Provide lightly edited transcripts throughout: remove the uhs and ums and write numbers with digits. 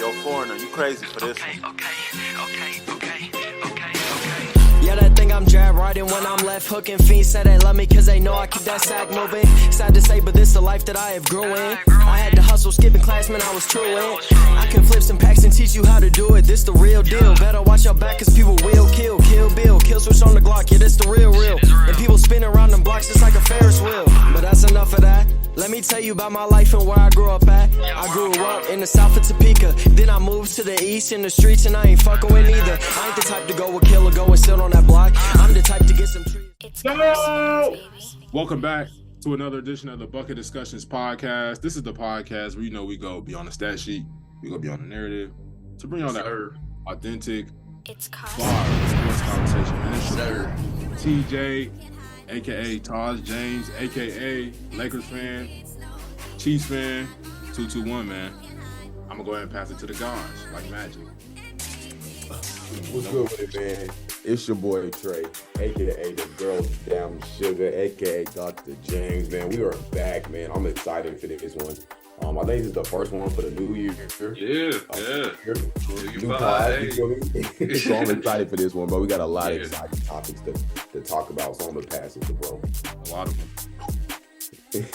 yo, foreigner, you crazy for this one. Yeah, that thing I'm jab riding when I'm left hooking. Fiends say they love me cause they know I keep that sack moving. Sad to say, but this the life that I have grew in. I had to hustle, skipping class, man, I was true in. I can flip some packs and teach you how to do it. This the real deal. Better watch your back cause people will kill. Kill Bill, kill switch on the Glock. Yeah, this the real. And people spin around them blocks just like a Ferris wheel. But that's enough of that. Let me tell you about my life and where I grew up at. I grew up in the south of Topeka. Then I moved to the east in the streets and I ain't fucking with neither. I ain't the type to go with kill or go and sit on that block. I'm the type to get some trees. Yo! Welcome back to another edition of the Bucket Discussions podcast. This is the podcast where we go beyond the stat sheet. We go beyond the narrative to bring on that authentic, live sports conversation. And it's your TJ, a.k.a. Tahj James, a.k.a. Lakers fan, Chiefs fan, 221, man. I'm going to go ahead and pass it to the guys like magic. What's good with it, man? It's your boy Trey, a.k.a. the girl's damn sugar, a.k.a. Dr. James, man. We are back, man. I'm excited for this one. I think this is the first one for the new year. New pod, so I'm excited for this one, but we got a lot of exciting topics to talk about, so I'm going to pass it to bro. A lot of them.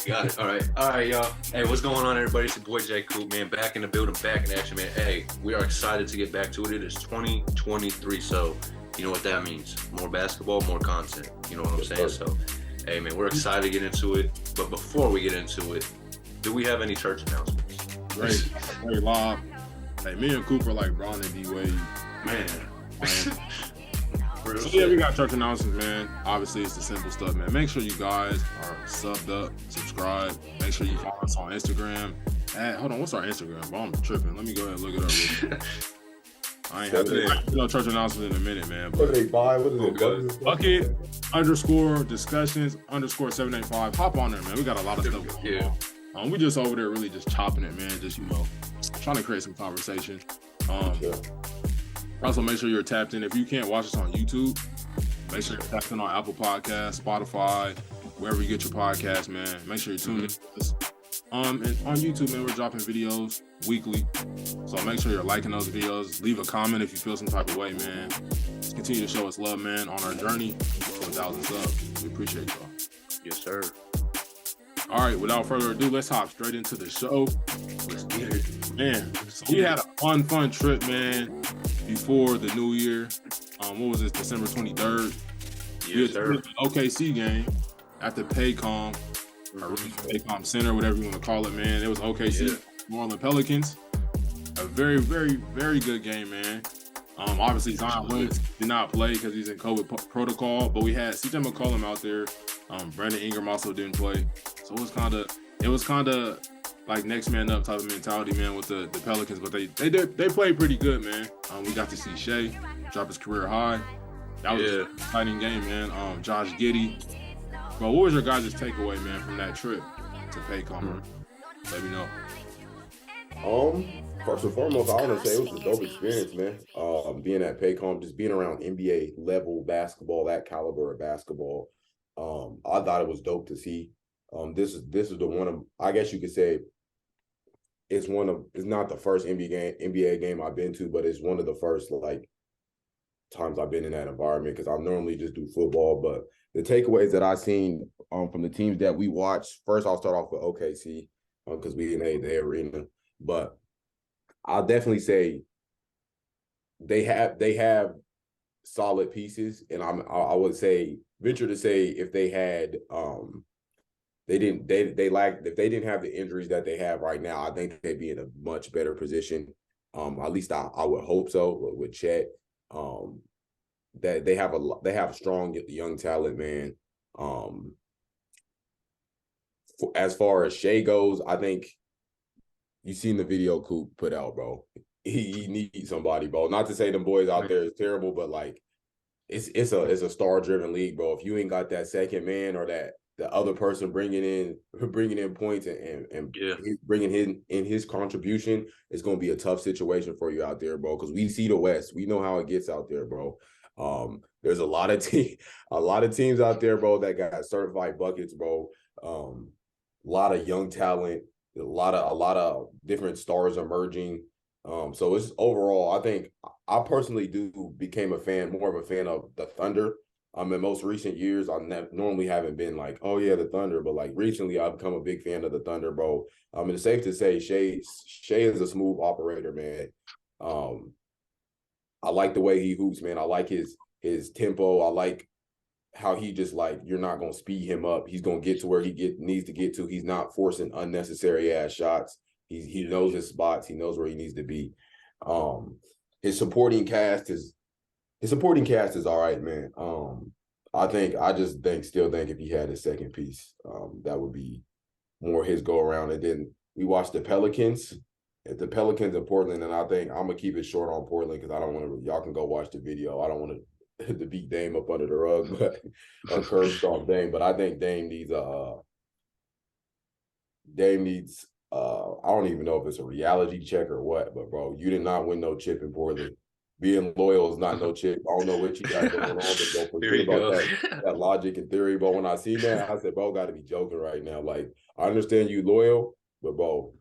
Got it. All right, y'all. Hey, what's going on, everybody? It's your boy J. Coop, man. Back in the building, back in action, man. Hey, we are excited to get back to it. It is 2023, so you know what that means. More basketball, more content. You know what I'm saying? So, hey, man, we're excited to get into it. But before we get into it, do we have any church announcements? Great live. Hey, me and Cooper like Bron and D-Wade. Man. So yeah, we got church announcements, man. Obviously, it's the simple stuff, man. Make sure you guys are subbed up, subscribe. Make sure you follow us on Instagram. Hold on, what's our Instagram? Bro, I'm tripping. Let me go ahead and look it up real quick. I ain't have to church announcement in a minute, man. But what do they buy? What is it? Bucket _discussions _785. Hop on there, man. We got a lot of stuff going on. We just over there really just chopping it, man. Just, trying to create some conversation. Also, make sure you're tapped in. If you can't watch us on YouTube, make sure you're tapped in on Apple Podcasts, Spotify, wherever you get your podcast, man. Make sure you're tuned in to us. And on YouTube, man, we're dropping videos weekly. So make sure you're liking those videos. Leave a comment if you feel some type of way, man. Just continue to show us love, man, on our journey to 1,000 subs. We appreciate y'all. Yes, sir. All right, without further ado, let's hop straight into the show. Let's get it. Man, so we had a fun trip, man, before the new year. What was it, December 23rd? Yes, sir. OKC game at the Paycom, or Paycom Center, whatever you want to call it, man. It was OKC, New Orleans Pelicans. A very, very, very good game, man. Obviously, Zion Williams did not play because he's in COVID protocol, but we had CJ McCollum out there. Brandon Ingram also didn't play. So it was kind of like next man up type of mentality, man, with the Pelicans. But they played pretty good, man. We got to see Shea drop his career high. That was an exciting game, man. Josh Giddey. Bro, what was your guys' takeaway, man, from that trip to Paycom? Let me know. First and foremost, I want to say it was a dope experience, man. Being at Paycom, just being around NBA level basketball, that caliber of basketball. I thought it was dope to see. This is the one of, I guess you could say, it's not the first NBA game I've been to, but it's one of the first times I've been in that environment because I normally just do football. But the takeaways that I've seen from the teams that we watched, first I'll start off with OKC because we didn't hate the arena, but I'll definitely say they have solid pieces, and I would venture to say if they had if they didn't have the injuries that they have right now, I think they'd be in a much better position. At least I would hope so with Chet. That they have strong young talent, man. As far as Shea goes, I think you've seen the video Coop put out, bro. He needs somebody, bro. Not to say them boys out there is terrible, but it's a star-driven league, bro. If you ain't got that second man or that the other person bringing in points and bringing in his contribution, it's gonna be a tough situation for you out there, bro. Because we see the West, we know how it gets out there, bro. There's a lot of teams out there, bro, that got certified buckets, bro. A lot of young talent, a lot of different stars emerging. So it's overall, I think I personally became more of a fan of the Thunder. In most recent years, normally haven't been like, oh yeah, the Thunder, but like recently, I've become a big fan of the Thunder, bro. It's safe to say Shea is a smooth operator, man. I like the way he hoops, man. I like his tempo. I like how he just like, you're not gonna speed him up. He's gonna get to where needs to get to. He's not forcing unnecessary ass shots. He knows his spots. He knows where he needs to be. His supporting cast is all right, man. Still think if he had a second piece, that would be more his go around. And then we watched the Pelicans. At the Pelicans in Portland, and I think I'm gonna keep it short on Portland because I don't want to. Y'all can go watch the video. I don't want to beat Dame up under the rug, but or curb stomp Dame. But I think Dame needs I don't even know if it's a reality check or what, but bro, you did not win no chip in Portland. Being loyal is not no chip. I don't know what you got going on, but don't forget about that logic and theory. But when I seen that, I said, bro, got to be joking right now. Like, I understand you loyal, but bro,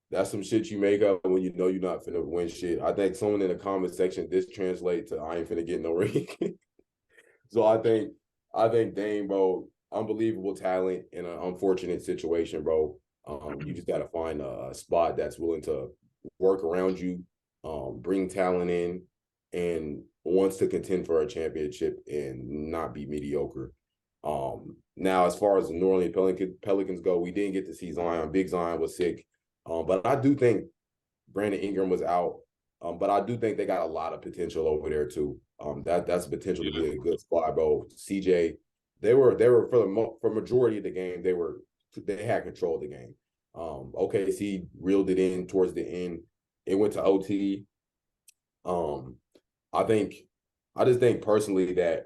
that's some shit you make up when you know you're not finna win shit. I think someone in the comment section, this translates to I ain't finna get no ring. So I think Dame, bro, unbelievable talent in an unfortunate situation, bro. You just got to find a spot that's willing to work around you, bring talent in, and wants to contend for a championship and not be mediocre. Now, as far as the New Orleans Pelicans go, we didn't get to see Zion. Big Zion was sick. But I do think Brandon Ingram was out. But I do think they got a lot of potential over there too. That's potential to be a good spot, bro. CJ, they were for majority of the game, they had control of the game. OKC reeled it in towards the end. It went to OT. I just think personally that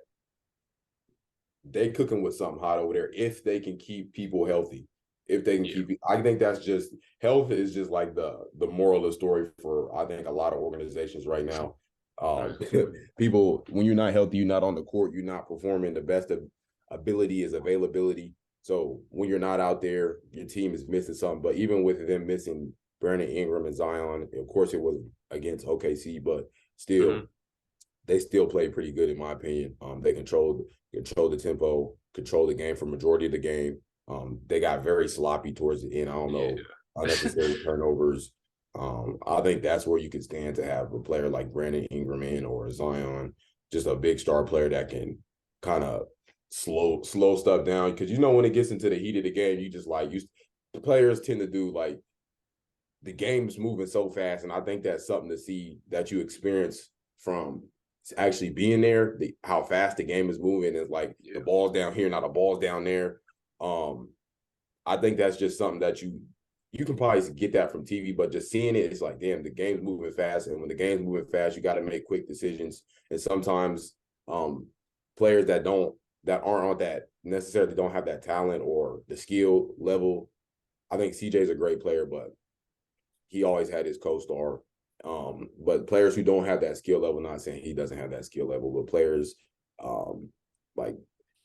they cooking with something hot over there if they can keep people healthy. If they can keep it, I think that's just health is just like the moral of the story for I think a lot of organizations right now. People, when you're not healthy, you're not on the court, you're not performing. The best of ability is availability. So when you're not out there, your team is missing something. But even with them missing Brandon Ingram and Zion, of course it was against OKC, but still, they still played pretty good in my opinion. They controlled the tempo, controlled the game for majority of the game. They got very sloppy towards the end. I don't know, unnecessary turnovers. I think that's where you could stand to have a player like Brandon Ingram in or Zion, just a big star player that can kind of slow stuff down. Because when it gets into the heat of the game, you just the players tend to do like the game's moving so fast, and I think that's something to see that you experience from actually being there. How fast the game is moving is like the ball's down here, not the ball's down there. I think that's just something that you can probably get that from TV, but just seeing it, it's like, damn, the game's moving fast. And when the game's moving fast, you got to make quick decisions. And sometimes players that aren't on that necessarily don't have that talent or the skill level. I think CJ's a great player, but he always had his co-star. But players who don't have that skill level, not saying he doesn't have that skill level, but players like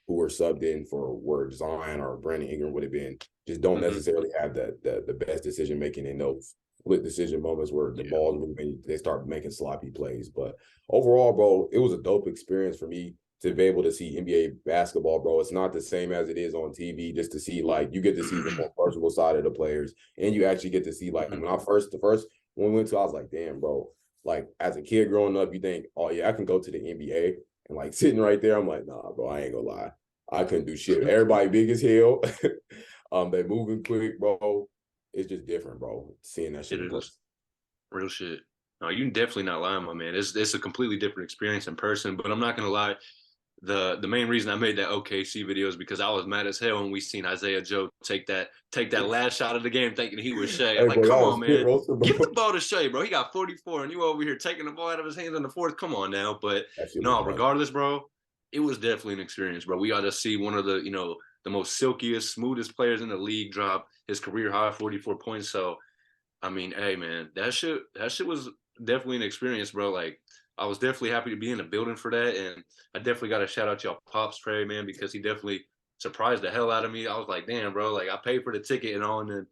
who were subbed in for where Zion or Brandon Ingram would have been, just don't necessarily have the best decision making in those split decision moments where the ball's moving, they start making sloppy plays. But overall, bro, it was a dope experience for me to be able to see NBA basketball, bro. It's not the same as it is on TV, just to see, like, you get to see the more personal side of the players, and you actually get to see, like, when we went to, I was like, damn, bro, like, as a kid growing up, you think, oh yeah, I can go to the NBA. And like sitting right there, I'm like, nah, bro, I ain't gonna lie. I couldn't do shit. Everybody big as hell. They moving quick, bro. It's just different, bro. Seeing that shit. Real shit. No, you definitely not lying, my man. It's a completely different experience in person, but I'm not gonna lie. The main reason I made that OKC video is because I was mad as hell when we seen Isaiah Joe take that last shot of the game thinking he was Shea. I'm like, come on, man. Give the ball to Shea, bro. He got 44 and you over here taking the ball out of his hands in the fourth. Come on now. But no, regardless, bro, it was definitely an experience, bro. We got to see one of the, the most silkiest, smoothest players in the league drop his career high 44 points. So, I mean, hey, man, that shit was definitely an experience, bro. Like, I was definitely happy to be in the building for that. And I definitely got to shout out y'all Pops, Trey, man, because he definitely surprised the hell out of me. I was like, damn, bro, like I paid for the ticket and all. And then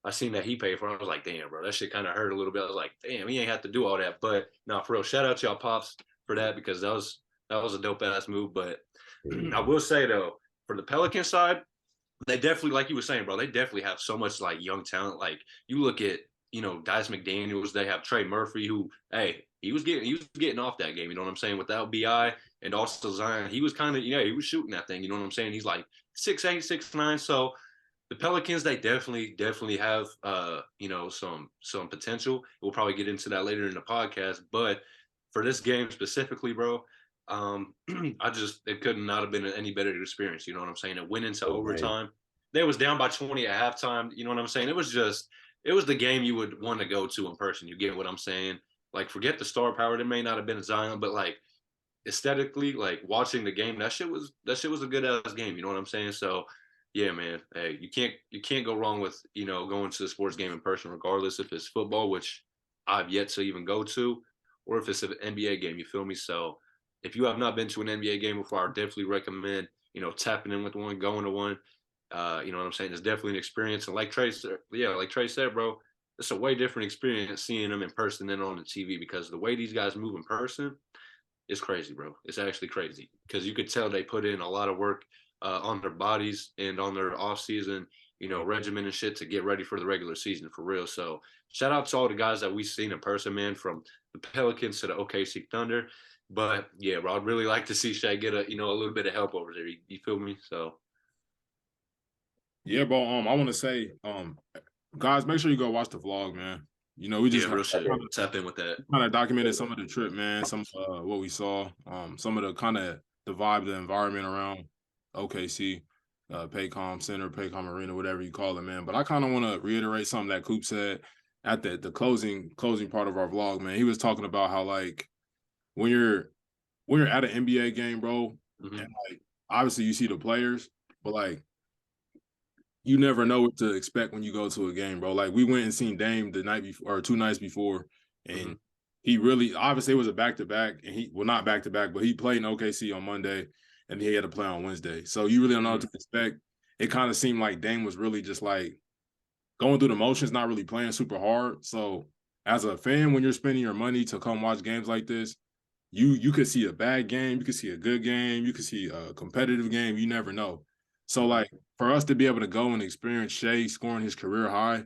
I seen that he paid for it. I was like, damn, bro, that shit kind of hurt a little bit. I was like, damn, he ain't have to do all that. But no, for real, shout out to y'all pops for that because that was a dope ass move. But I will say though, for the Pelican side, they definitely, like you were saying, bro, they definitely have so much like young talent. Like you look at, Dice McDaniels, they have Trey Murphy, who, hey, he was getting off that game, you know what I'm saying? Without BI and also Zion, he was kind of, he was shooting that thing, you know what I'm saying? He's like 6'8", 6'9". So the Pelicans, they definitely have some potential. We'll probably get into that later in the podcast. But for this game specifically, bro, it could not have been any better experience. You know what I'm saying? It went into overtime. They was down by 20 at halftime. You know what I'm saying? It was the game you would want to go to in person. You get what I'm saying? Like, forget the star power. There may not have been a Zion, but like aesthetically, like watching the game, that shit was a good ass game. You know what I'm saying? So yeah, man. Hey, you can't go wrong with, going to the sports game in person, regardless if it's football, which I've yet to even go to, or if it's an NBA game. You feel me? So if you have not been to an NBA game before, I definitely recommend, tapping in with one, going to one. You know what I'm saying? It's definitely an experience. And like Trey said, bro, it's a way different experience seeing them in person than on the TV because the way these guys move in person is crazy, bro. It's actually crazy because you could tell they put in a lot of work on their bodies and on their off-season, regimen and shit to get ready for the regular season for real. So shout out to all the guys that we've seen in person, man, from the Pelicans to the OKC Thunder. But yeah, bro, I'd really like to see Shai get a little bit of help over there. You feel me? So yeah, bro. I want to say, guys, make sure you go watch the vlog, man. We just real shit. Tap in with that. Kind of documented some of the trip, man. Some what we saw, some of the kind of the vibe, the environment around OKC, Paycom Center, Paycom Arena, whatever you call it, man. But I kind of want to reiterate something that Coop said at the closing part of our vlog, man. He was talking about how like when you're at an NBA game, bro, and like obviously you see the players, but like you never know what to expect when you go to a game, bro. Like we went and seen Dame the night before or 2 nights before, and he really obviously it was a back-to-back, and not back-to-back, but he played in OKC on Monday, and he had to play on Wednesday. So you really don't know what to expect. It kind of seemed like Dame was really just like going through the motions, not really playing super hard. So as a fan, when you're spending your money to come watch games like this, you could see a bad game, you could see a good game, you could see a competitive game. You never know. So like for us to be able to go and experience Shai scoring his career high,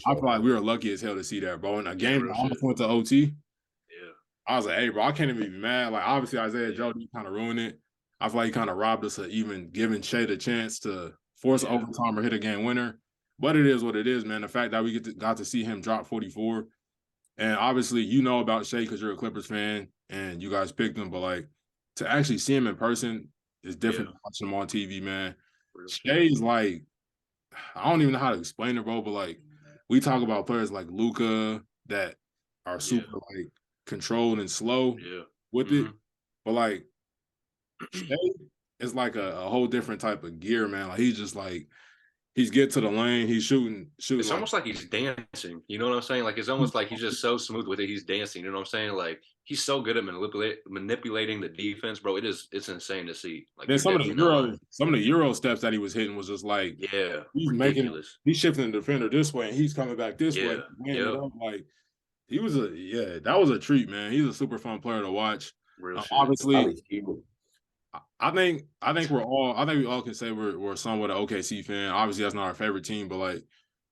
I feel like we were lucky as hell to see that, bro. In a game that almost went to OT. Yeah. I was like, hey, bro, I can't even be mad. Like obviously Isaiah Joe kind of ruined it. I feel like he kind of robbed us of even giving Shai the chance to force overtime or hit a game winner. But it is what it is, man. The fact that we got to see him drop 44. And obviously, you know about Shai because you're a Clippers fan and you guys picked him. But, like, to actually see him in person is different than watching him on TV, man. Shai's like, I don't even know how to explain it, bro. But, like, we talk about players like Luka that are super, like, controlled and slow with it. But, like, Shai is like a whole different type of gear, man. Like, he's just like, he's get to the lane, he's shooting. It's almost like he's dancing. You know what I'm saying? Like, it's almost like he's just so smooth with it. He's dancing. You know what I'm saying? Like, he's so good at manipulating the defense, bro. It's insane to see. Like, then some of the Euro steps that he was hitting was just like, he's ridiculous. He's shifting the defender this way, and he's coming back this way. Like, that was a treat, man. He's a super fun player to watch. Obviously, I think we all can say we're somewhat an OKC fan. Obviously, that's not our favorite team, but like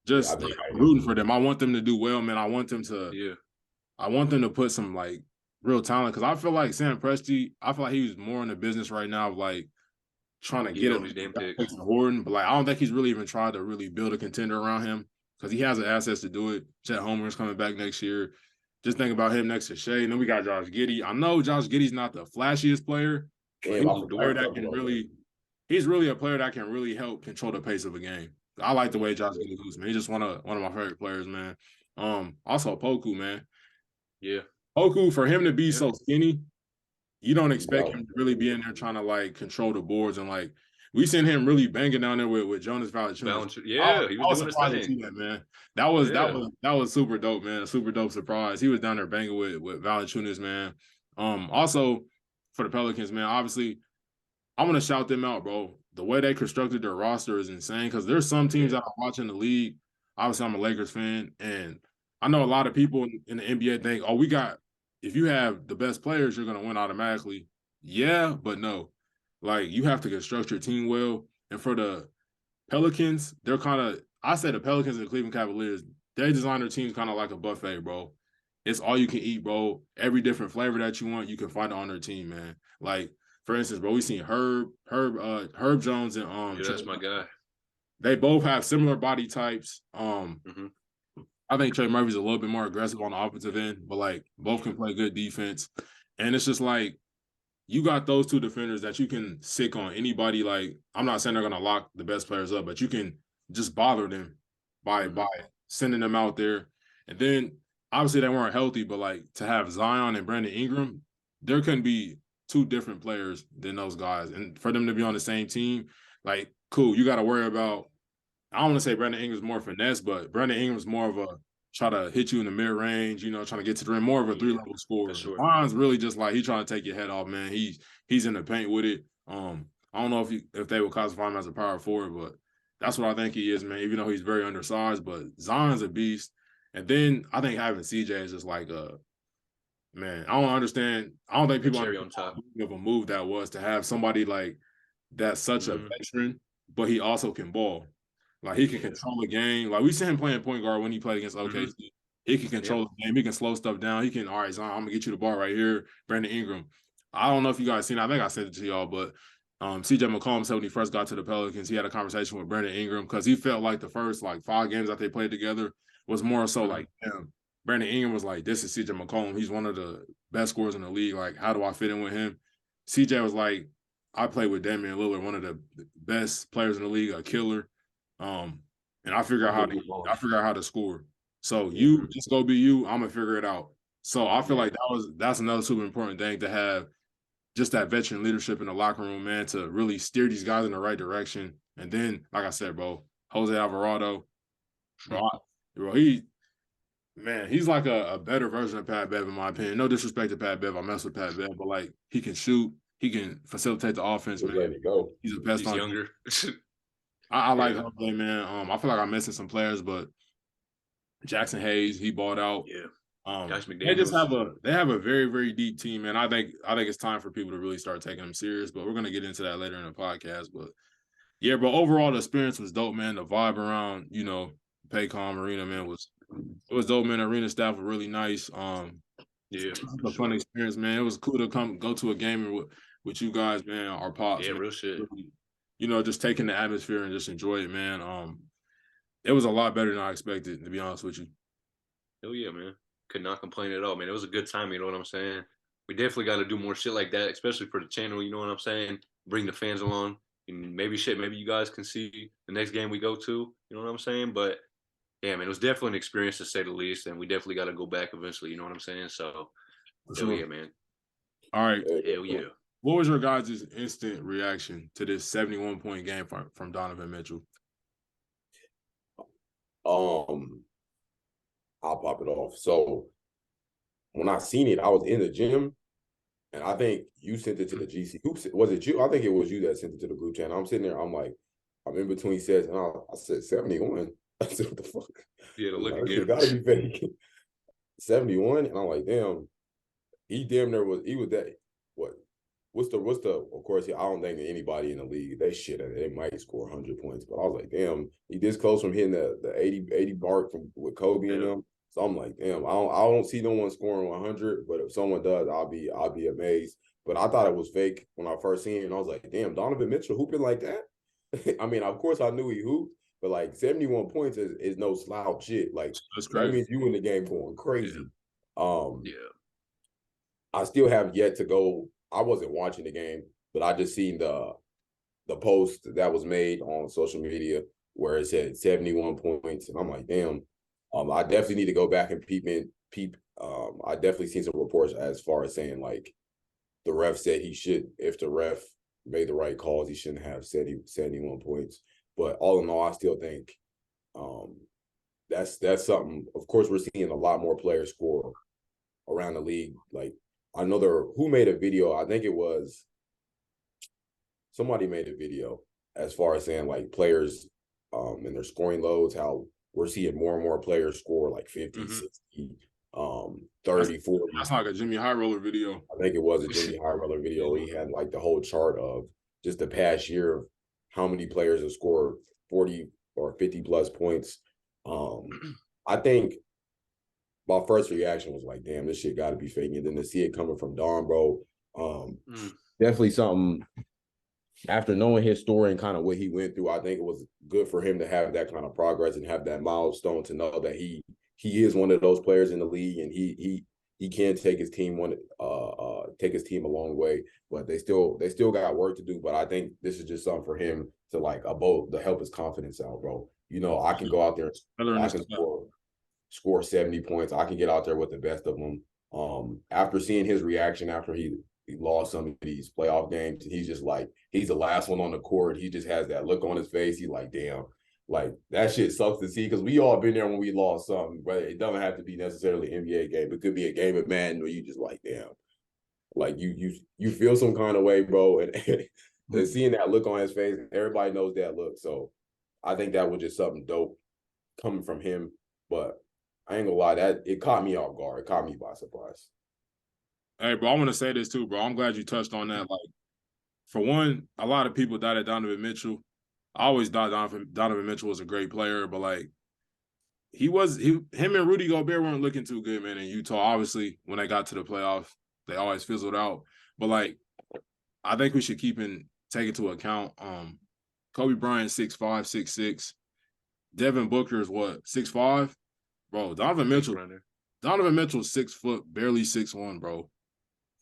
just rooting for them. I want them to do well, man. I want them to put some like real talent because I feel like Sam Presti, I feel like he was more in the business right now of like trying to get him Horton, but like I don't think he's really even tried to really build a contender around him because he has the assets to do it. Chet Holmgren's coming back next year. Just think about him next to Shai. And then we got Josh Giddey. I know Josh Giddey's not the flashiest player. He's really a player that can really help control the pace of a game. I like the way Josh Giddey moves, man. He's just one of my favorite players, man. Also Poku, man. Yeah. Poku, for him to be so skinny, you don't expect him to really be in there trying to like control the boards and like we seen him really banging down there with Jonas Valanciunas. Yeah, he was surprised to see that, man. That was super dope, man. A super dope surprise. He was down there banging with Valanciunas, man. Also for the Pelicans, man, obviously, I want to shout them out, bro. The way they constructed their roster is insane because there's some teams that I'm watching the league. obviously I'm a Lakers fan, and I know a lot of people in the NBA think, oh, if you have the best players, you're going to win automatically. Yeah, but no. Like, you have to construct your team well. And for the Pelicans, they're kind of, I say the Pelicans and the Cleveland Cavaliers, they design their teams kind of like a buffet, bro. It's all you can eat, bro. Every different flavor that you want, you can find it on their team, man. Like, for instance, bro, we seen Herb Jones and Yeah, that's my guy. They both have similar body types. Mm-hmm. I think Trey Murphy's a little bit more aggressive on the offensive end, but like both can play good defense. And it's just like you got those two defenders that you can sick on anybody. Like, I'm not saying they're gonna lock the best players up, but you can just bother them by sending them out there. And then obviously they weren't healthy, but like to have Zion and Brandon Ingram, there couldn't be two different players than those guys. And for them to be on the same team, like, cool, you got to worry about, I don't want to say Brandon Ingram's more finesse, but Brandon Ingram's more of a try to hit you in the mid-range, you know, trying to get to the rim, more of a three-level scorer. Sure. Mine's really just like, he's trying to take your head off, man. He's in the paint with it. I don't know if they would classify him as a power forward, but that's what I think he is, man, even though he's very undersized. But Zion's a beast. And then I think having CJ is just like man, I don't understand. I don't think people understand how big of a move that was to have somebody like that's such a veteran, but he also can ball. Like, he can control the game. Like, we see him playing point guard when he played against OKC. He can control the game. He can slow stuff down. He can, all right, Zion, I'm going to get you the ball right here. Brandon Ingram. I don't know if you guys seen it. I think I said it to y'all, but CJ McCollum said when he first got to the Pelicans, he had a conversation with Brandon Ingram because he felt like the first, 5 games that they played together was more so like, damn, Brandon Ingram was like, this is CJ McCollum. He's one of the best scorers in the league. Like, how do I fit in with him? CJ was like, I played with Damian Lillard, one of the best players in the league, a killer. And I figure out how to score. So you just go be you. I'm gonna figure it out. So I feel like that's another super important thing to have, just that veteran leadership in the locker room, man, to really steer these guys in the right direction. And then, like I said, bro, Jose Alvarado, he's like a better version of Pat Bev in my opinion. No disrespect to Pat Bev, I mess with Pat Bev, but like he can shoot, he can facilitate the offense, man. Let it go. He's the best. He's younger. I like Jose, man. I feel like I'm missing some players, but Jackson Hayes, he bought out. Yeah. They have a very, very deep team, man. I think it's time for people to really start taking them serious, but we're gonna get into that later in the podcast. But yeah, but overall the experience was dope, man. The vibe around, Paycom Arena, man, it was dope, man. The arena staff was really nice. It was a fun experience, man. It was cool to go to a game with you guys, man. Our pops, yeah, man. real shit. Just taking the atmosphere and just enjoy it, man. It was a lot better than I expected, to be honest with you. Hell yeah, man. Could not complain at all, man. It was a good time, you know what I'm saying? We definitely got to do more shit like that, especially for the channel, you know what I'm saying? Bring the fans along. And maybe you guys can see the next game we go to, you know what I'm saying? But yeah, man, it was definitely an experience to say the least, and we definitely got to go back eventually, you know what I'm saying? So, hell yeah, man. All right. Hell yeah. What was your guys' instant reaction to this 71-point game from Donovan Mitchell? I'll pop it off. So when I seen it, I was in the gym, and I think you sent it to the GC. Was it you? I think it was you that sent it to the group chat. I'm sitting there, I'm like, I'm in between sets, and I said 71. I said, what the fuck? Yeah, to look like, again. It gotta be fake. 71, and I'm like, damn. He damn near was. He was that. What's the? Of course, I don't think anybody in the league they shit at it. They might score 100 points, but I was like, damn, he this close from hitting the 80 mark with Kobe and them. So I'm like, damn, I don't see no one scoring 100, but if someone does, I'll be amazed. But I thought it was fake when I first seen it, and I was like, damn, Donovan Mitchell hooping like that. I mean, of course I knew he hooped, but like 71 points is no slouch shit. Like that means you in the game going crazy. I still have yet to go. I wasn't watching the game, but I just seen the post that was made on social media where it said 71 points, and I'm like, damn. I definitely need to go back and peep. I definitely seen some reports as far as saying like the ref said he should, if the ref made the right calls, he shouldn't have 71 points. But all in all, I still think that's something. Of course, we're seeing a lot more players score around the league. Like I know who made a video. I think it was somebody made a video as far as saying like players and their scoring loads, how we're seeing more and more players score like 50, 60, 30, 40. That's like a Jimmy High Roller video. I think it was a Jimmy High Roller video. He had like the whole chart of just the past year of how many players have scored 40 or 50 plus points. I think my first reaction was like, damn, this shit got to be fake. And then to see it coming from Don, bro, definitely something. After knowing his story and kind of what he went through, I think it was good for him to have that kind of progress and have that milestone to know that he is one of those players in the league, and he can take his team a long way. But they still got work to do. But I think this is just something for him to like to help his confidence out, bro. You know, I can go out there, I can score 70 points. I can get out there with the best of them. After seeing his reaction after he lost some of these playoff games, and he's just like, he's the last one on the court. He just has that look on his face. He's like, damn, like that shit sucks to see, because we all been there when we lost something, but it doesn't have to be necessarily an NBA game. It could be a game of Madden where you just like, damn, like you feel some kind of way, bro. And seeing that look on his face, everybody knows that look. So I think that was just something dope coming from him. But I ain't gonna lie, that it caught me off guard. It caught me by surprise. Hey, bro, I want to say this too, bro. I'm glad you touched on that. Like, for one, a lot of people doubted Donovan Mitchell. I always thought Donovan Mitchell was a great player, but like him and Rudy Gobert weren't looking too good, man, in Utah. Obviously, when they got to the playoffs, they always fizzled out. But like, I think we should take into account Kobe Bryant 6'5", 6'6". Devin Booker is what, 6'5"? Bro, Donovan Mitchell's 6 foot, barely 6'1", bro.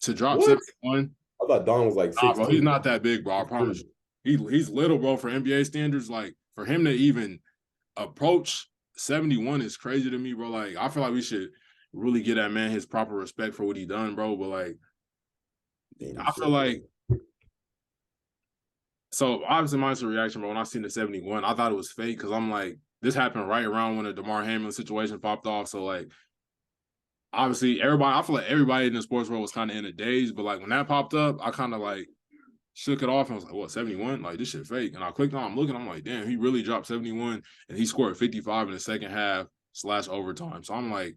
To drop 6'1". I thought Don was like 6'2". Bro, he's not that big, bro. I promise you. He's little, bro. For NBA standards, like for him to even approach 71 is crazy to me, bro. Like, I feel like we should really give that man his proper respect for what he done, bro. But like, I feel like, so obviously my initial reaction, bro, when I seen the 71, I thought it was fake, because I'm like, this happened right around when the DeMar Hamlin situation popped off. So like, obviously I feel like everybody in the sports world was kind of in a daze, but like when that popped up, I kind of like shook it off and was like, what, 71? Like, this shit fake. And I clicked on, I'm looking, I'm like, damn, he really dropped 71, and he scored 55 in the second half / overtime. So I'm like,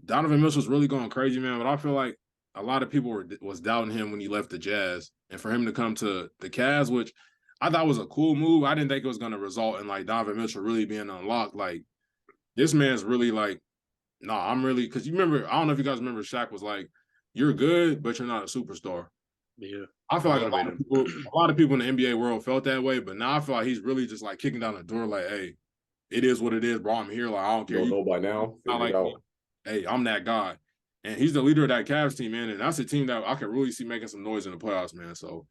Donovan Mitchell's really going crazy, man. But I feel like a lot of people was doubting him when he left the Jazz, and for him to come to the Cavs, which I thought was a cool move. I didn't think it was going to result in like Donovan Mitchell really being unlocked. Like, this man's really like, nah, I'm really, because you remember, I don't know if you guys remember, Shaq was like, you're good, but you're not a superstar. Yeah. I feel like a lot of people in the NBA world felt that way, but now I feel like he's really just like kicking down the door, like, hey, it is what it is, bro. I'm here. Like, I don't care. You don't know by now. Not like, hey, I'm that guy. And he's the leader of that Cavs team, man. And that's a team that I can really see making some noise in the playoffs, man. So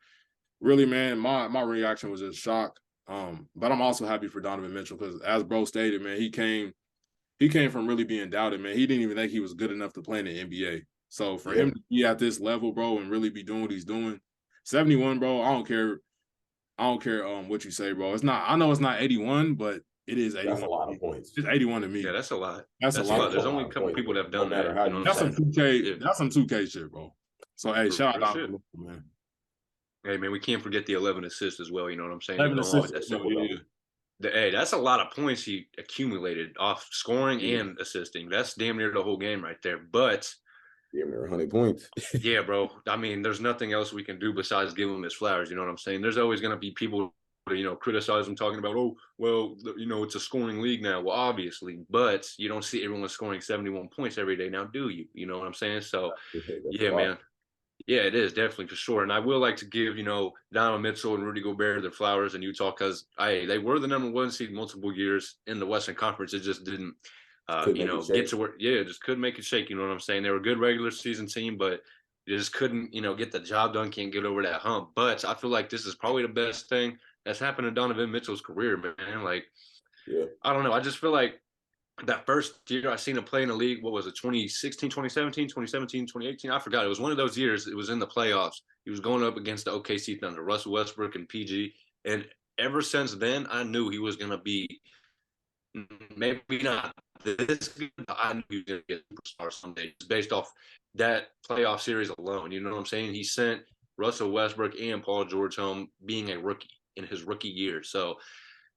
really, man, my reaction was just shock. But I'm also happy for Donovan Mitchell, because as bro stated, man, he came from really being doubted, man. He didn't even think he was good enough to play in the NBA. So for him to be at this level, bro, and really be doing what he's doing, 71, bro, I don't care what you say, bro. It's not, I know it's not 81, but it is 81. That's a lot of points. It's 81 to me. Yeah, that's a lot. That's a lot. There's only a couple people that have done that. You know, that's some 2K. That's some 2K shit, bro. So hey, shout out to man. Hey man, we can't forget the 11 assists as well. You know what I'm saying? 11 assists. Hey, that's a lot of points he accumulated off scoring and assisting. That's damn near the whole game right there. But damn near 100 points. Yeah, bro. I mean, there's nothing else we can do besides give him his flowers. You know what I'm saying? There's always going to be people, criticize him, talking about, oh, well, it's a scoring league now. Well, obviously, but you don't see everyone scoring 71 points every day now, do you? You know what I'm saying? So, yeah, man. Yeah, it is definitely for sure. And I will like to give, Donovan Mitchell and Rudy Gobert their flowers in Utah, because they were the number 1 seed multiple years in the Western Conference. It just didn't, get to where, just couldn't make it shake. You know what I'm saying? They were a good regular season team, but they just couldn't, get the job done, can't get over that hump. But I feel like this is probably the best thing that's happened to Donovan Mitchell's career, man. Like, I don't know. I just feel like that first year I seen him play in the league, what was it, 2016, 2017, 2018? I forgot. It was one of those years. It was in the playoffs. He was going up against the OKC Thunder, Russell Westbrook and PG. And ever since then, I knew he was going to be maybe not this good, but I knew he was going to be a superstar someday, just based off that playoff series alone. You know what I'm saying? He sent Russell Westbrook and Paul George home being a rookie in his rookie year. So,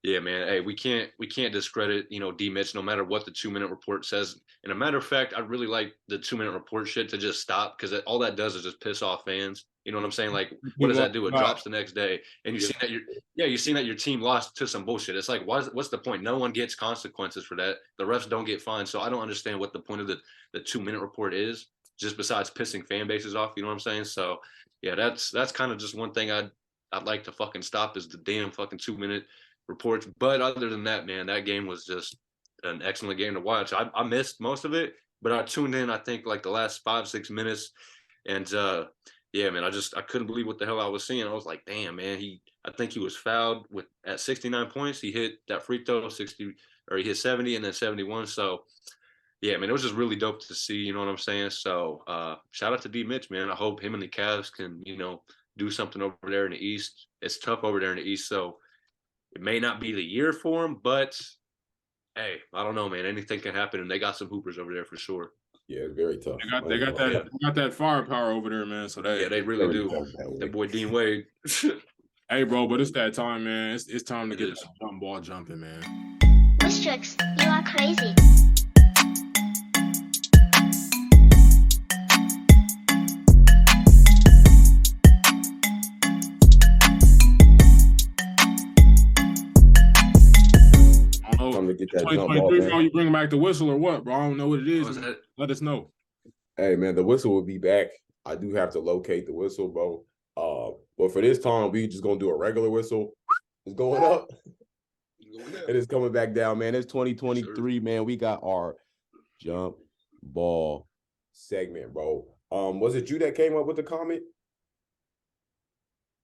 Yeah, man. Hey, we can't discredit, D Mitch, no matter what the 2 minute report says. And a matter of fact, I really like the 2 minute report shit to just stop, because all that does is just piss off fans. You know what I'm saying? Like, what does that do? It drops the next day, and you see that your team lost to some bullshit. It's like, what's the point? No one gets consequences for that. The refs don't get fined, so I don't understand what the point of the 2 minute report is, just besides pissing fan bases off. You know what I'm saying? So yeah, that's kind of just one thing I'd like to fucking stop, is the damn fucking 2 minute reports. But other than that, man, that game was just an excellent game to watch. I missed most of it, but I tuned in, I think, like the last 5-6 minutes. And yeah, man, I couldn't believe what the hell I was seeing. I was like, damn, man, I think he was fouled at 69 points. He hit that free throw 60, or he hit 70 and then 71. So yeah, man, it was just really dope to see, you know what I'm saying? So shout out to D Mitch, man. I hope him and the Cavs can, do something over there in the East. It's tough over there in the East, so it may not be the year for him, but hey, I don't know, man. Anything can happen, and they got some hoopers over there for sure. Yeah, it's very tough. They got that firepower over there, man. So they really do. That boy Dean Wade. Hey, bro, but it's that time, man. It's time to get that jump ball jumping, man. Mistrix, you are crazy. To get that jump ball, bro, you bring back the whistle or what, bro? I don't know what it is. Let us know. Hey, man, the whistle will be back. I do have to locate the whistle, bro. But for this time, we just gonna do a regular whistle. It's going up. It is coming back down, man. It's 2023, man. We got our jump ball segment, bro. Was it you that came up with the comment?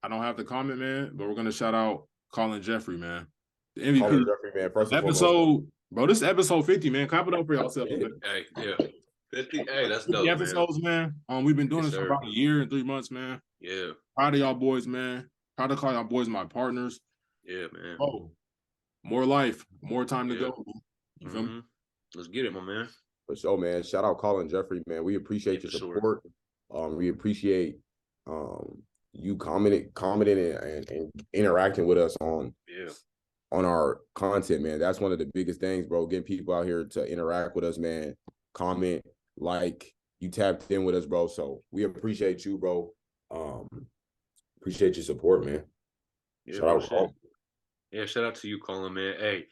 I don't have the comment, man, but we're gonna shout out Colin Jeffrey, man. The MVP. Colin Jeffrey, man. First episode, bro. This is episode 50, man. Clap it up for yourself. Hey, yeah. 50. Hey, that's 50 dope, episodes, man. We've been doing this for about a year and 3 months, man. Yeah. Proud of y'all boys, man. Proud to call y'all boys my partners. Yeah, man. Oh, more life, more time to go. You feel me? Let's get it, my man. For sure, man. Shout out Colin Jeffrey, man. We appreciate your support. We appreciate you commenting and interacting with us on our content, man. That's one of the biggest things, bro. Getting people out here to interact with us, man. Comment, like, you tapped in with us, bro. So we appreciate you, bro. Appreciate your support, man. Yeah, shout out. Yeah, shout out to you, Colin, man. Hey,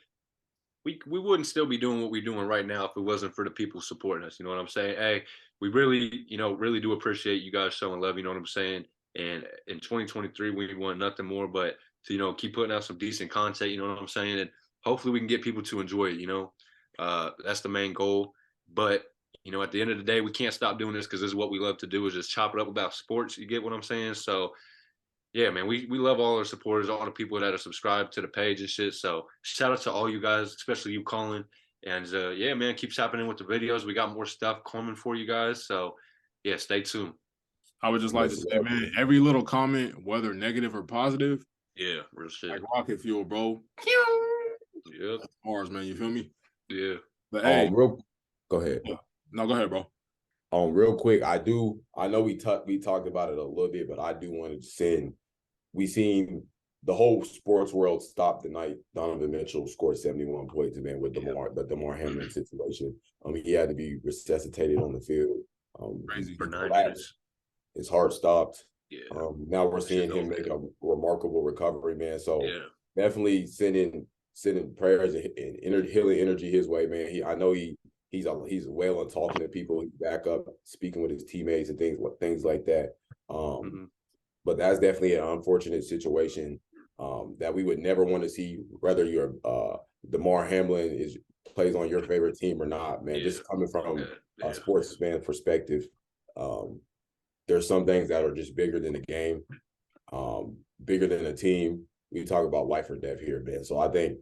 we wouldn't still be doing what we're doing right now if it wasn't for the people supporting us. You know what I'm saying? Hey, we really, really do appreciate you guys showing love. You know what I'm saying? And in 2023, we want nothing more but to, keep putting out some decent content. You know what I'm saying? And hopefully we can get people to enjoy it. That's the main goal. But, at the end of the day, we can't stop doing this because this is what we love to do, is just chop it up about sports. You get what I'm saying? So, yeah, man, we love all our supporters, all the people that are subscribed to the page and shit. So shout out to all you guys, especially you, Colin. And, yeah, man, keep chopping in with the videos. We got more stuff coming for you guys. So, yeah, stay tuned. I would just like to say, man, every little comment, whether negative or positive, yeah, real shit. Like rocket fuel, bro. Yeah. That's Mars, man. You feel me? Yeah. But hey, go ahead. No, go ahead, bro. Real quick, I know we talked about it a little bit, but I do want to send. We seen the whole sports world stop the night Donovan Mitchell scored 71 points, man, with the Damar Hamlin situation. He had to be resuscitated on the field. Crazy. For 9 minutes. His heart stopped. Yeah. Now we're seeing him make a remarkable recovery, man. So definitely sending prayers and healing energy his way, man. I know he's well on talking to people. He's back up speaking with his teammates and things like that. But that's definitely an unfortunate situation that we would never want to see, whether you're Damar Hamlin plays on your favorite team or not, man. Just coming from a sportsman perspective, there's some things that are just bigger than the game, bigger than a team. We talk about life or death here, man. So I think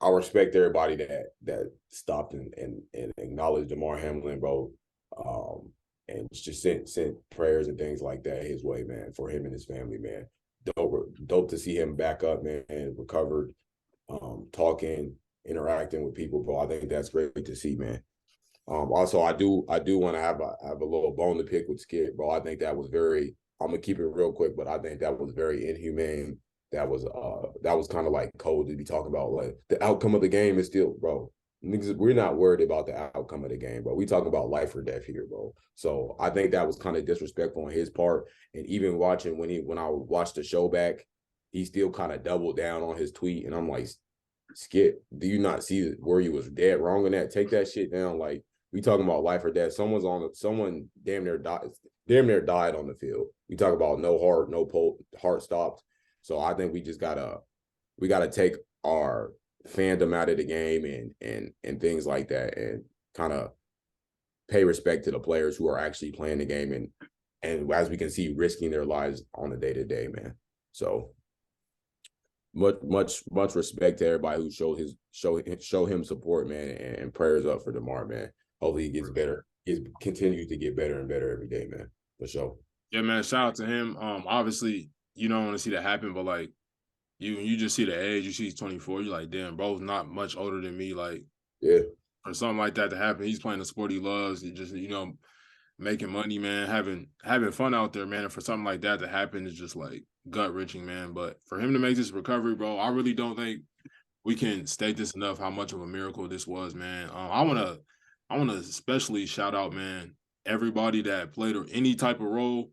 I respect everybody that stopped and acknowledged Damar Hamlin, bro, and just sent prayers and things like that his way, man, for him and his family, man. Dope to see him back up, man, and recovered, talking, interacting with people, bro. I think that's great to see, man. Also, I do want to have a little bone to pick with Skip, bro. I think that was I'm gonna keep it real quick, but I think that was very inhumane that was kind of like cold to be talking about. Like the outcome of the game is still, bro. Niggas, we're not worried about the outcome of the game, bro. We talking about life or death here, bro. So I think that was kind of disrespectful on his part. And even watching when I watched the show back, he still kind of doubled down on his tweet, and I'm like, Skip, do you not see where he was dead wrong in that? Take that shit down. Like, we talking about life or death. Someone damn near died on the field. We talk about no heart, no pulse, heart stopped. So I think we gotta take our fandom out of the game and things like that, and kind of pay respect to the players who are actually playing the game and as we can see, risking their lives on a day-to-day, man. So much respect to everybody who show him support, man, and prayers up for DeMar, man. Hopefully he gets better. He continues to get better and better every day, man. For sure. Yeah, man. Shout out to him. Obviously, you don't want to see that happen, but like you just see the age. You see he's 24. You're like, damn, bro's not much older than me. Like, yeah, for something like that to happen, he's playing the sport he loves. He just, making money, man, having fun out there, man. And for something like that to happen is just like gut wrenching, man. But for him to make this recovery, bro, I really don't think we can state this enough how much of a miracle this was, man. I wanna especially shout out, man, everybody that played any type of role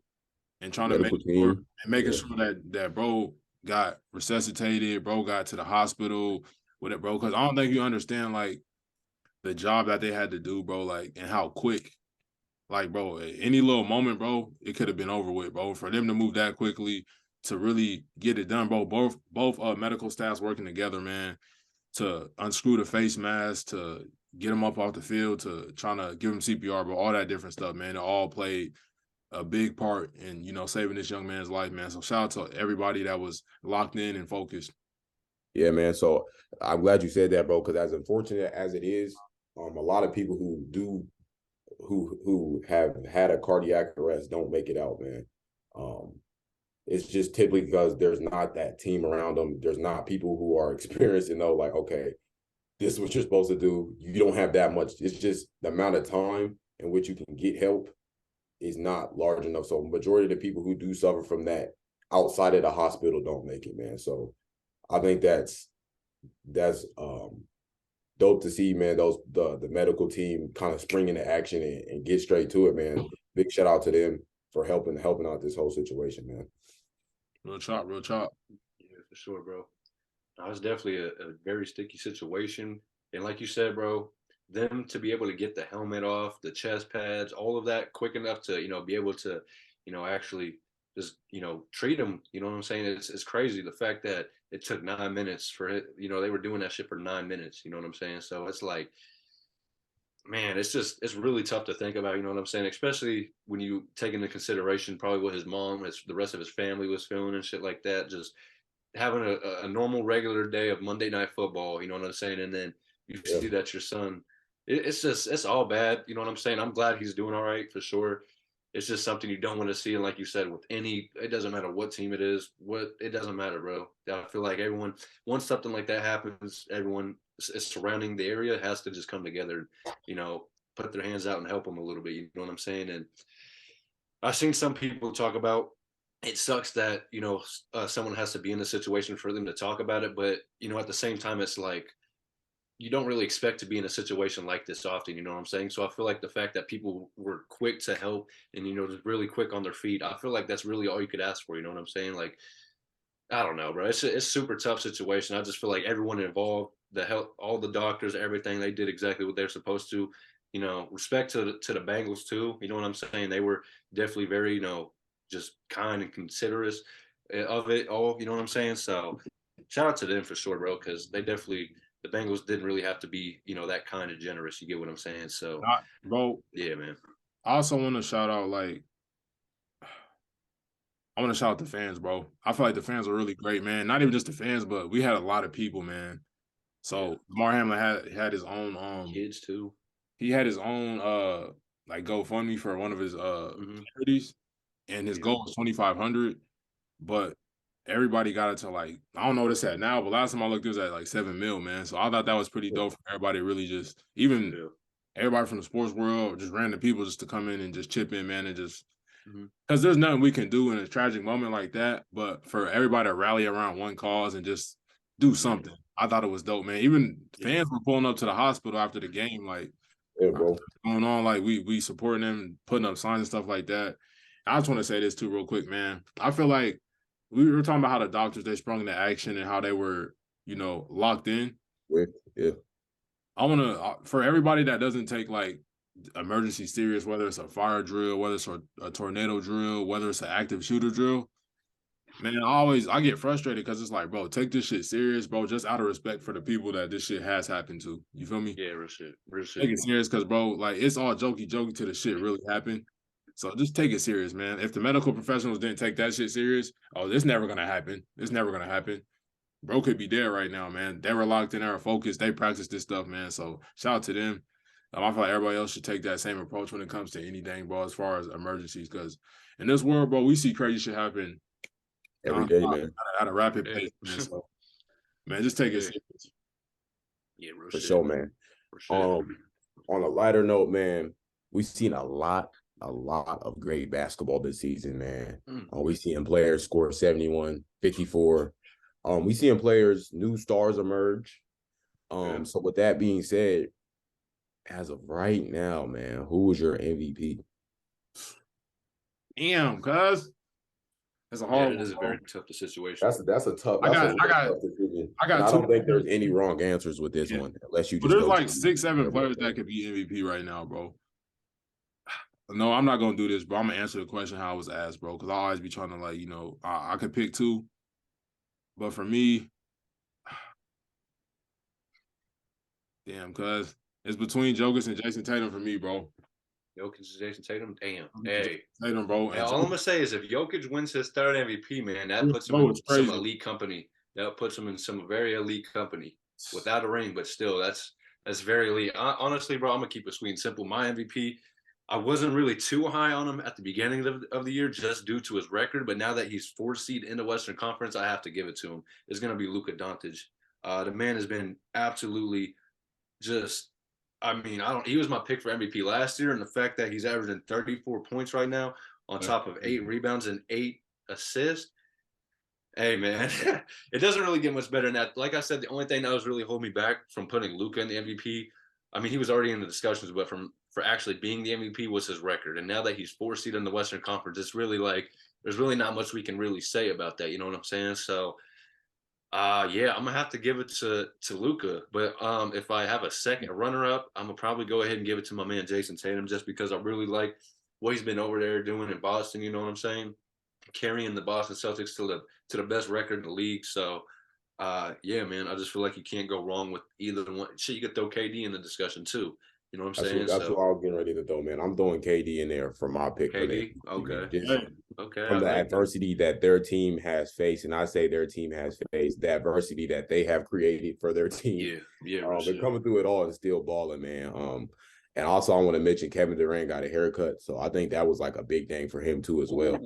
and trying to making sure that bro got resuscitated, bro got to the hospital with it, bro. Because I don't think you understand like the job that they had to do, bro, like, and how quick. Like, bro, any little moment, bro, it could have been over with, bro. For them to move that quickly, to really get it done, bro. Both medical staffs working together, man, to unscrew the face mask, to get him up off the field, to trying to give him CPR, bro. All that different stuff, man. It all played a big part in, saving this young man's life, man. So shout out to everybody that was locked in and focused. Yeah, man. So I'm glad you said that, bro, because as unfortunate as it is, a lot of people who have had a cardiac arrest don't make it out, man. It's just typically because there's not that team around them. There's not people who are experienced and know, like, okay, this is what you're supposed to do. You don't have that much. It's just the amount of time in which you can get help is not large enough. So majority of the people who do suffer from that outside of the hospital don't make it, man. So I think that's dope to see, man. The medical team kind of spring into action and get straight to it, man. Big shout out to them for helping out this whole situation, man. Real chop. Yeah, for sure, bro. That was definitely a very sticky situation. And like you said, bro, them to be able to get the helmet off, the chest pads, all of that quick enough to, be able to, actually just, treat him. You know what I'm saying? It's crazy. The fact that it took 9 minutes for it, they were doing that shit for 9 minutes. You know what I'm saying? So it's like, man, it's really tough to think about, you know what I'm saying? Especially when you take into consideration probably what his mom, the rest of his family was feeling and shit like that. Just having a normal regular day of Monday Night Football, you know what I'm saying? And then you see that your son, it's all bad. You know what I'm saying? I'm glad he's doing all right for sure. It's just something you don't want to see. And like you said, it doesn't matter what team it is, it doesn't matter, bro. I feel like everyone, once something like that happens, everyone is surrounding the area has to just come together, put their hands out and help them a little bit. You know what I'm saying? And I've seen some people talk about, it sucks that, someone has to be in the situation for them to talk about it. But, at the same time, it's like, you don't really expect to be in a situation like this often, you know what I'm saying? So I feel like the fact that people were quick to help and, just really quick on their feet, I feel like that's really all you could ask for, you know what I'm saying? Like, I don't know, bro. It's a super tough situation. I just feel like everyone involved, all the doctors, everything, they did exactly what they're supposed to. Respect to the Bengals too. You know what I'm saying? They were definitely very, just kind and considerate of it all. You know what I'm saying? So shout out to them for sure, bro, because the Bengals didn't really have to be, that kind of generous. You get what I'm saying? So, bro, yeah, man. I also want to shout out, I want to shout out the fans, bro. I feel like the fans are really great, man. Not even just the fans, but we had a lot of people, man. So Damar Hamlin had his own kids too. He had his own GoFundMe for one of his charities, and his goal was $2,500, but everybody got it to I don't know what it's at now, but last time I looked, it was at $7 million, man. So I thought that was pretty dope for everybody. Really, just everybody from the sports world, just random people, just to come in and just chip in, man, and just because there's nothing we can do in a tragic moment like that. But for everybody to rally around one cause and just do something, I thought it was dope, man. Even fans were pulling up to the hospital after the game, like, bro. going on, like we supporting them, putting up signs and stuff like that. I just want to say this too, real quick, man. I feel like we were talking about how the doctors, they sprung into action and how they were, locked in. Yeah. I want to, for everybody that doesn't take like emergency serious, whether it's a fire drill, whether it's a tornado drill, whether it's an active shooter drill, man, I get frustrated because it's like, bro, take this shit serious, bro, just out of respect for the people that this shit has happened to. You feel me? Yeah, real shit. Take it serious because, bro, like, it's all jokey till the shit really happened. So just take it serious, man. If the medical professionals didn't take that shit serious, it's never going to happen. It's never going to happen. Bro could be dead right now, man. They were locked in, they were focused. They practiced this stuff, man. So shout out to them. I feel like everybody else should take that same approach when it comes to anything, bro, as far as emergencies. Because in this world, bro, we see crazy shit happen every day, man. At a rapid pace, man. So, man, just take it serious. Yeah, real for shit. sure, man. For sure. On a lighter note, man, we've seen a lot of great basketball this season, man. We seeing players score 71, 54. We seeing players, new stars emerge. So with that being said, as of right now, man, who was your MVP? Damn, cuz. That's a hard one. It is a very tough situation. That's a tough. I got decision. I don't think there's any wrong answers with this one, unless you just. There's like 6-7 players that could be MVP right now, bro. No, I'm not gonna do this, bro. I'm gonna answer the question how I was asked, bro, because I always be trying to, like, I could pick two, but for me, damn, cuz it's between Jokic and Jason Tatum for me, bro. Jokic and Jason Tatum, damn. Hey, Tatum, bro. All I'm gonna say is if Jokic wins his third MVP, man, that puts him in some elite company. That puts him in some very elite company without a ring, but still, that's very elite. Honestly, bro, I'm gonna keep it sweet and simple. My MVP, I wasn't really too high on him at the beginning of the year just due to his record, but now that he's 4th seed in the Western Conference, I have to give it to him. It's gonna be Luka Doncic. The man has been absolutely just. I mean, he was my pick for MVP last year, and the fact that he's averaging 34 points right now on top of 8 rebounds and 8 assists. Hey, man, it doesn't really get much better than that. Like I said, the only thing that was really holding me back from putting Luka in the MVP, I mean, he was already in the discussions, but for actually being the MVP was his record. And now that he's 4th seed in the Western Conference, it's really like there's really not much we can really say about that. You know what I'm saying? So, yeah, I'm gonna have to give it to Luka, but if I have a second runner-up, I'm gonna probably go ahead and give it to my man Jason Tatum, just because I really like what he's been over there doing in Boston. You know what I'm saying? Carrying the Boston Celtics to the best record in the league. So, yeah, man, I just feel like you can't go wrong with either one. Shit, you could throw KD in the discussion too. You know what I'm saying? That's what I was getting ready to throw, man. I'm throwing KD in there for my pick. KD, okay. From the adversity that their team has faced, and I say their team has faced, the adversity that they have created for their team. Yeah. They're coming through it all and still balling, man. And also I want to mention Kevin Durant got a haircut, so I think that was like a big thing for him too as well.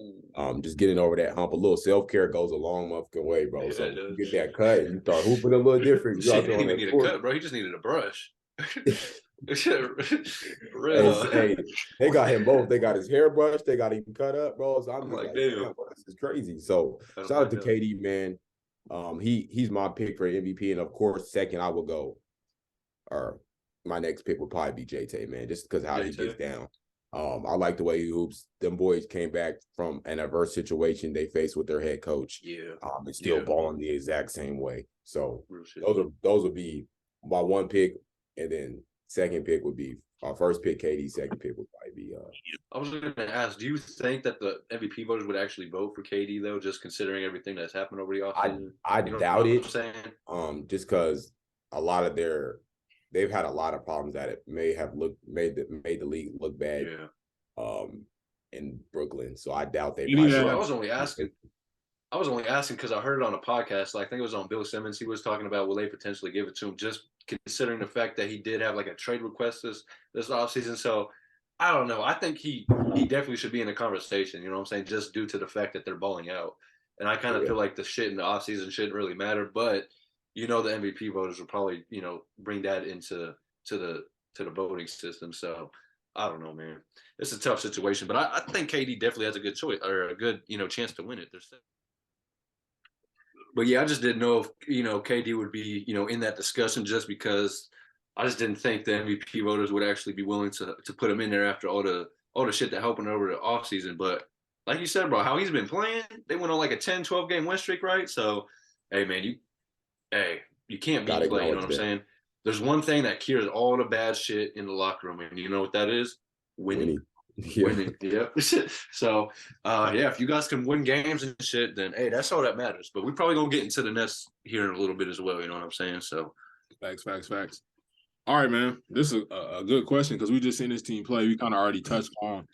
Just getting over that hump. A little self-care goes a long motherfucking way, bro. Yeah, so you get that cut and you start hooping a little different. He didn't even need a cut, bro. He just needed a brush. Hey, they got him both. They got his hair brushed. They got him cut up, bro. So I'm like, damn, this is crazy. So shout out to KD, man. He's my pick for MVP, and of course, second I will go. Or my next pick would probably be JT, man, just because how he gets down. I like the way he hoops. Them boys came back from an adverse situation they faced with their head coach. And still balling the exact same way. So those would be my one pick, and then second pick would be our first pick, KD. Second pick would probably be. I was going to ask, do you think that the MVP voters would actually vote for KD though, just considering everything that's happened over the offseason? I doubt it. Just because a lot of they've had a lot of problems that it may have made the league look bad. In Brooklyn, so I doubt they. I was only asking because I heard it on a podcast. Like, I think it was on Bill Simmons. He was talking about will they potentially give it to him, just considering the fact that he did have like a trade request this offseason. So I don't know. I think he definitely should be in the conversation. You know what I'm saying? Just due to the fact that they're balling out, and I kind of feel like the shit in the offseason shouldn't really matter. But the MVP voters will probably bring that into the voting system. So I don't know, man. It's a tough situation, but I think KD definitely has a good choice or a good, chance to win it. But yeah, I just didn't know if, KD would be, in that discussion just because I just didn't think the MVP voters would actually be willing to put him in there after all the shit that happened over the offseason. But like you said, bro, how he's been playing, they went on like a 10, 12 game win streak, right? So, hey, man, you can't beat play, you know what I'm saying? There's one thing that cures all the bad shit in the locker room, and you know what that is? Winning. Yeah. Winning. Yep. So, yeah, if you guys can win games and shit, then hey, that's all that matters. But we probably gonna get into the Nets here in a little bit as well. You know what I'm saying? So, Facts. All right, man. This is a good question because we just seen this team play. We kind of already touched on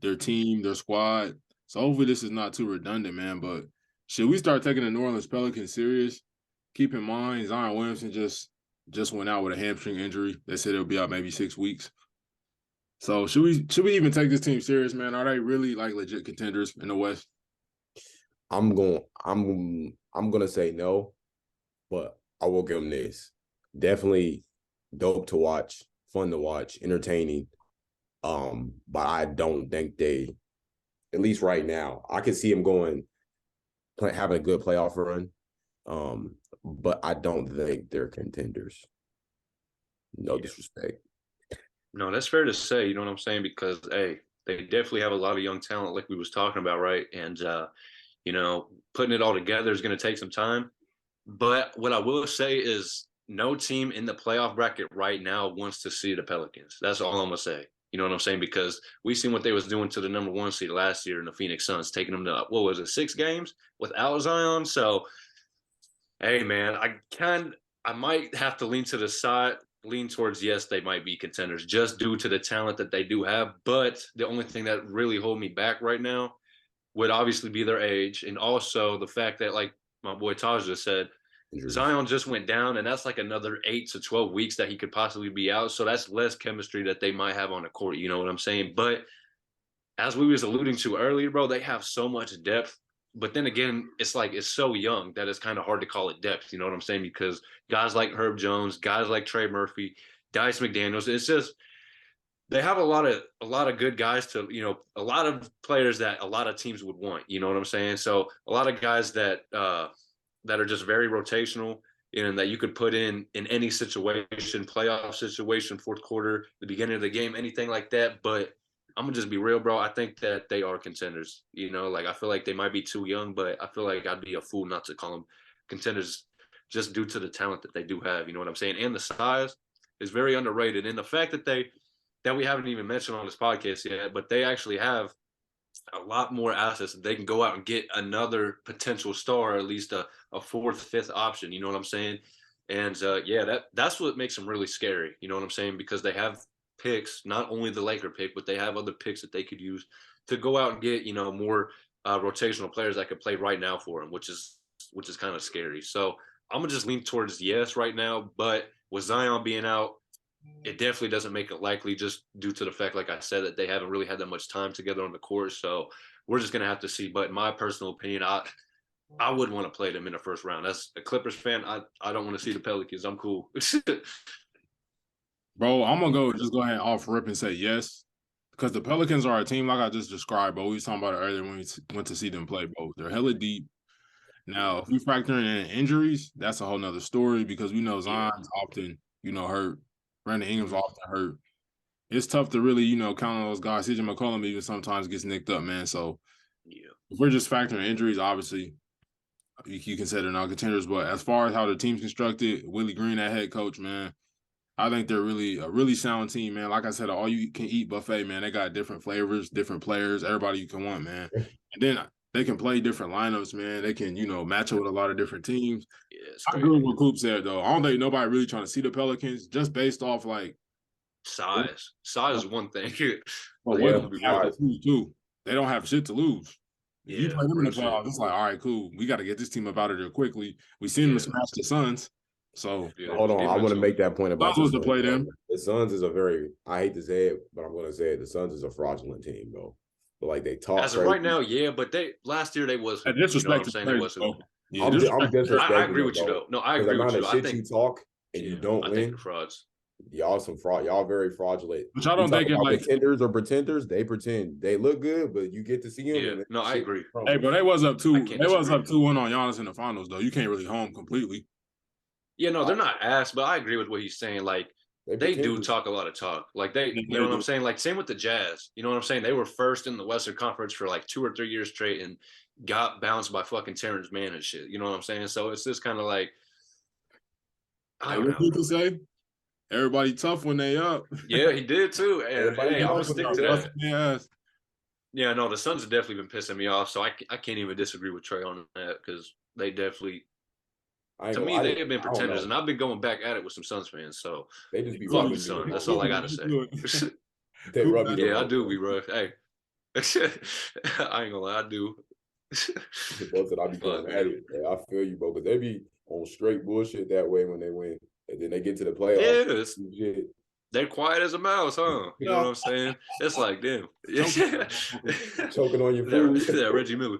their team, their squad. So hopefully this is not too redundant, man. But should we start taking the New Orleans Pelicans serious? Keep in mind, Zion Williamson just went out with a hamstring injury. They said it'll be out maybe 6 weeks. So should we even take this team serious, man? Are they really like legit contenders in the West? I'm gonna say no, but I will give them this. Definitely dope to watch, fun to watch, entertaining. But I don't think they, at least right now, I can see them having a good playoff run. But I don't think they're contenders. No disrespect. No, that's fair to say. You know what I'm saying? Because hey, they definitely have a lot of young talent, like we was talking about, right? And putting it all together is going to take some time. But what I will say is, no team in the playoff bracket right now wants to see the Pelicans. That's all I'm gonna say. You know what I'm saying? Because we seen what they was doing to the number 1 seed last year in the Phoenix Suns, taking them to 6 games without Zion. So, hey, man, I might have to lean to the side. Lean towards yes, they might be contenders just due to the talent that they do have. But the only thing that really hold me back right now would obviously be their age, and also the fact that, like my boy Tahj just said, Zion just went down, and that's like another 8 to 12 weeks that he could possibly be out. So that's less chemistry that they might have on the court. You know what I'm saying? But as we was alluding to earlier, bro, they have so much depth. But then again, it's so young that it's kind of hard to call it depth. You know what I'm saying? Because guys like Herb Jones, guys like Trey Murphy, Dice McDaniels, it's just they have a lot of good guys to, a lot of players that a lot of teams would want. You know what I'm saying? So a lot of guys that are just very rotational and that you could put in any situation, playoff situation, fourth quarter, the beginning of the game, anything like that. But I'm gonna just be real, bro. I think that they are contenders. I feel like they might be too young, but I feel like I'd be a fool not to call them contenders just due to the talent that they do have. You know what I'm saying? And the size is very underrated. And the fact that we haven't even mentioned on this podcast yet, but they actually have a lot more assets that they can go out and get another potential star, or at least a 4th, 5th option. You know what I'm saying? And that's what makes them really scary. You know what I'm saying? Because they have picks, not only the Laker pick, but they have other picks that they could use to go out and get, more rotational players that could play right now for them, which is kind of scary. So I'm gonna just lean towards yes right now, but with Zion being out, it definitely doesn't make it likely just due to the fact, like I said, that they haven't really had that much time together on the court. So we're just gonna have to see. But in my personal opinion, I wouldn't want to play them in the first round. As a Clippers fan, I don't want to see the Pelicans. I'm cool. Bro, I'm going to go ahead off rip and say yes, because the Pelicans are a team like I just described, bro. We was talking about it earlier when we went to see them play, bro. They're hella deep. Now, if we factor in injuries, that's a whole nother story because we know Zion's often, hurt. Brandon Ingram's often hurt. It's tough to really, count on those guys. CJ McCollum even sometimes gets nicked up, man. So if we're just factoring injuries, obviously, you can say they're not contenders. But as far as how the team's constructed, Willie Green, that head coach, man, I think they're really a really sound team, man. Like I said, all you can eat buffet, man. They got different flavors, different players, everybody you can want, man. And then they can play different lineups, man. They can, match up with a lot of different teams. Yeah, I agree with what Coop said, though. I don't think nobody really trying to see the Pelicans just based off, size. Size is one thing. Well, they don't have shit to lose. Yeah, you play them in the playoffs, it's like, all right, cool. We got to get this team up out of there quickly. We seen them smash the Suns. So hold on, I want to make that point about the play them. The Suns is I hate to say it, but I'm going to say it. The Suns is a fraudulent team, though. But they talk as of right now, yeah. But last year they was. Disrespect. They wasn't. I'm disrespecting. I agree with you though. No, I agree with you. I think you talk and you don't win. I think frauds. Y'all some fraud. Y'all very fraudulent. Which I We don't talk think it about like. contenders or pretenders. They pretend. They look good, but you get to see them. Yeah, And no, I agree. Hey, but they was up I 2. can't They was disagree. up 2-1 on Giannis in the finals though. You can't really home completely. Yeah, no, they're not ass, but I agree with what he's saying. Like, they do pretenders. talk a lot of talk. Like, Yeah, you know what I'm saying? Like, same with the Jazz. You know what I'm saying? They were first in the Western Conference for like 2 or 3 years straight and got bounced by fucking Terrence Mann and shit. You know what I'm saying? So it's just kind of like, I don't what know. people say? Everybody tough when they up. Yeah, he did too. And Everybody hey, I'm gonna tough when stick they to up. that. Yeah. Yeah, no, the Suns have definitely been pissing me off. So I can't even disagree with Trey on that because they definitely, to me, they have been pretenders, and I've been going back at it with some Suns fans. So They just be fuck rubbing the Suns. me. That's all I gotta say. They rub you. Yeah, I do be rough. Hey, I ain't gonna lie, I do. Both that I be going at it. I feel you, bro, because they be on straight bullshit that way when they win, and then they get to the playoffs. Yeah, they're quiet as a mouse, huh? You know what I'm saying? It's like them. Choking on your food. that Reggie Miller.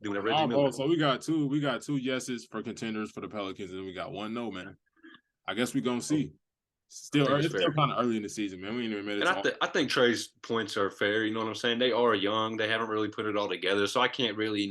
Doing that Reggie Miller. So we got two yeses for contenders for the Pelicans, and we got 1 no, man. I guess we gonna see. It's still kind of early in the season, man. We ain't even made it. And I think Trey's points are fair. You know what I'm saying? They are young. They haven't really put it all together, so I can't really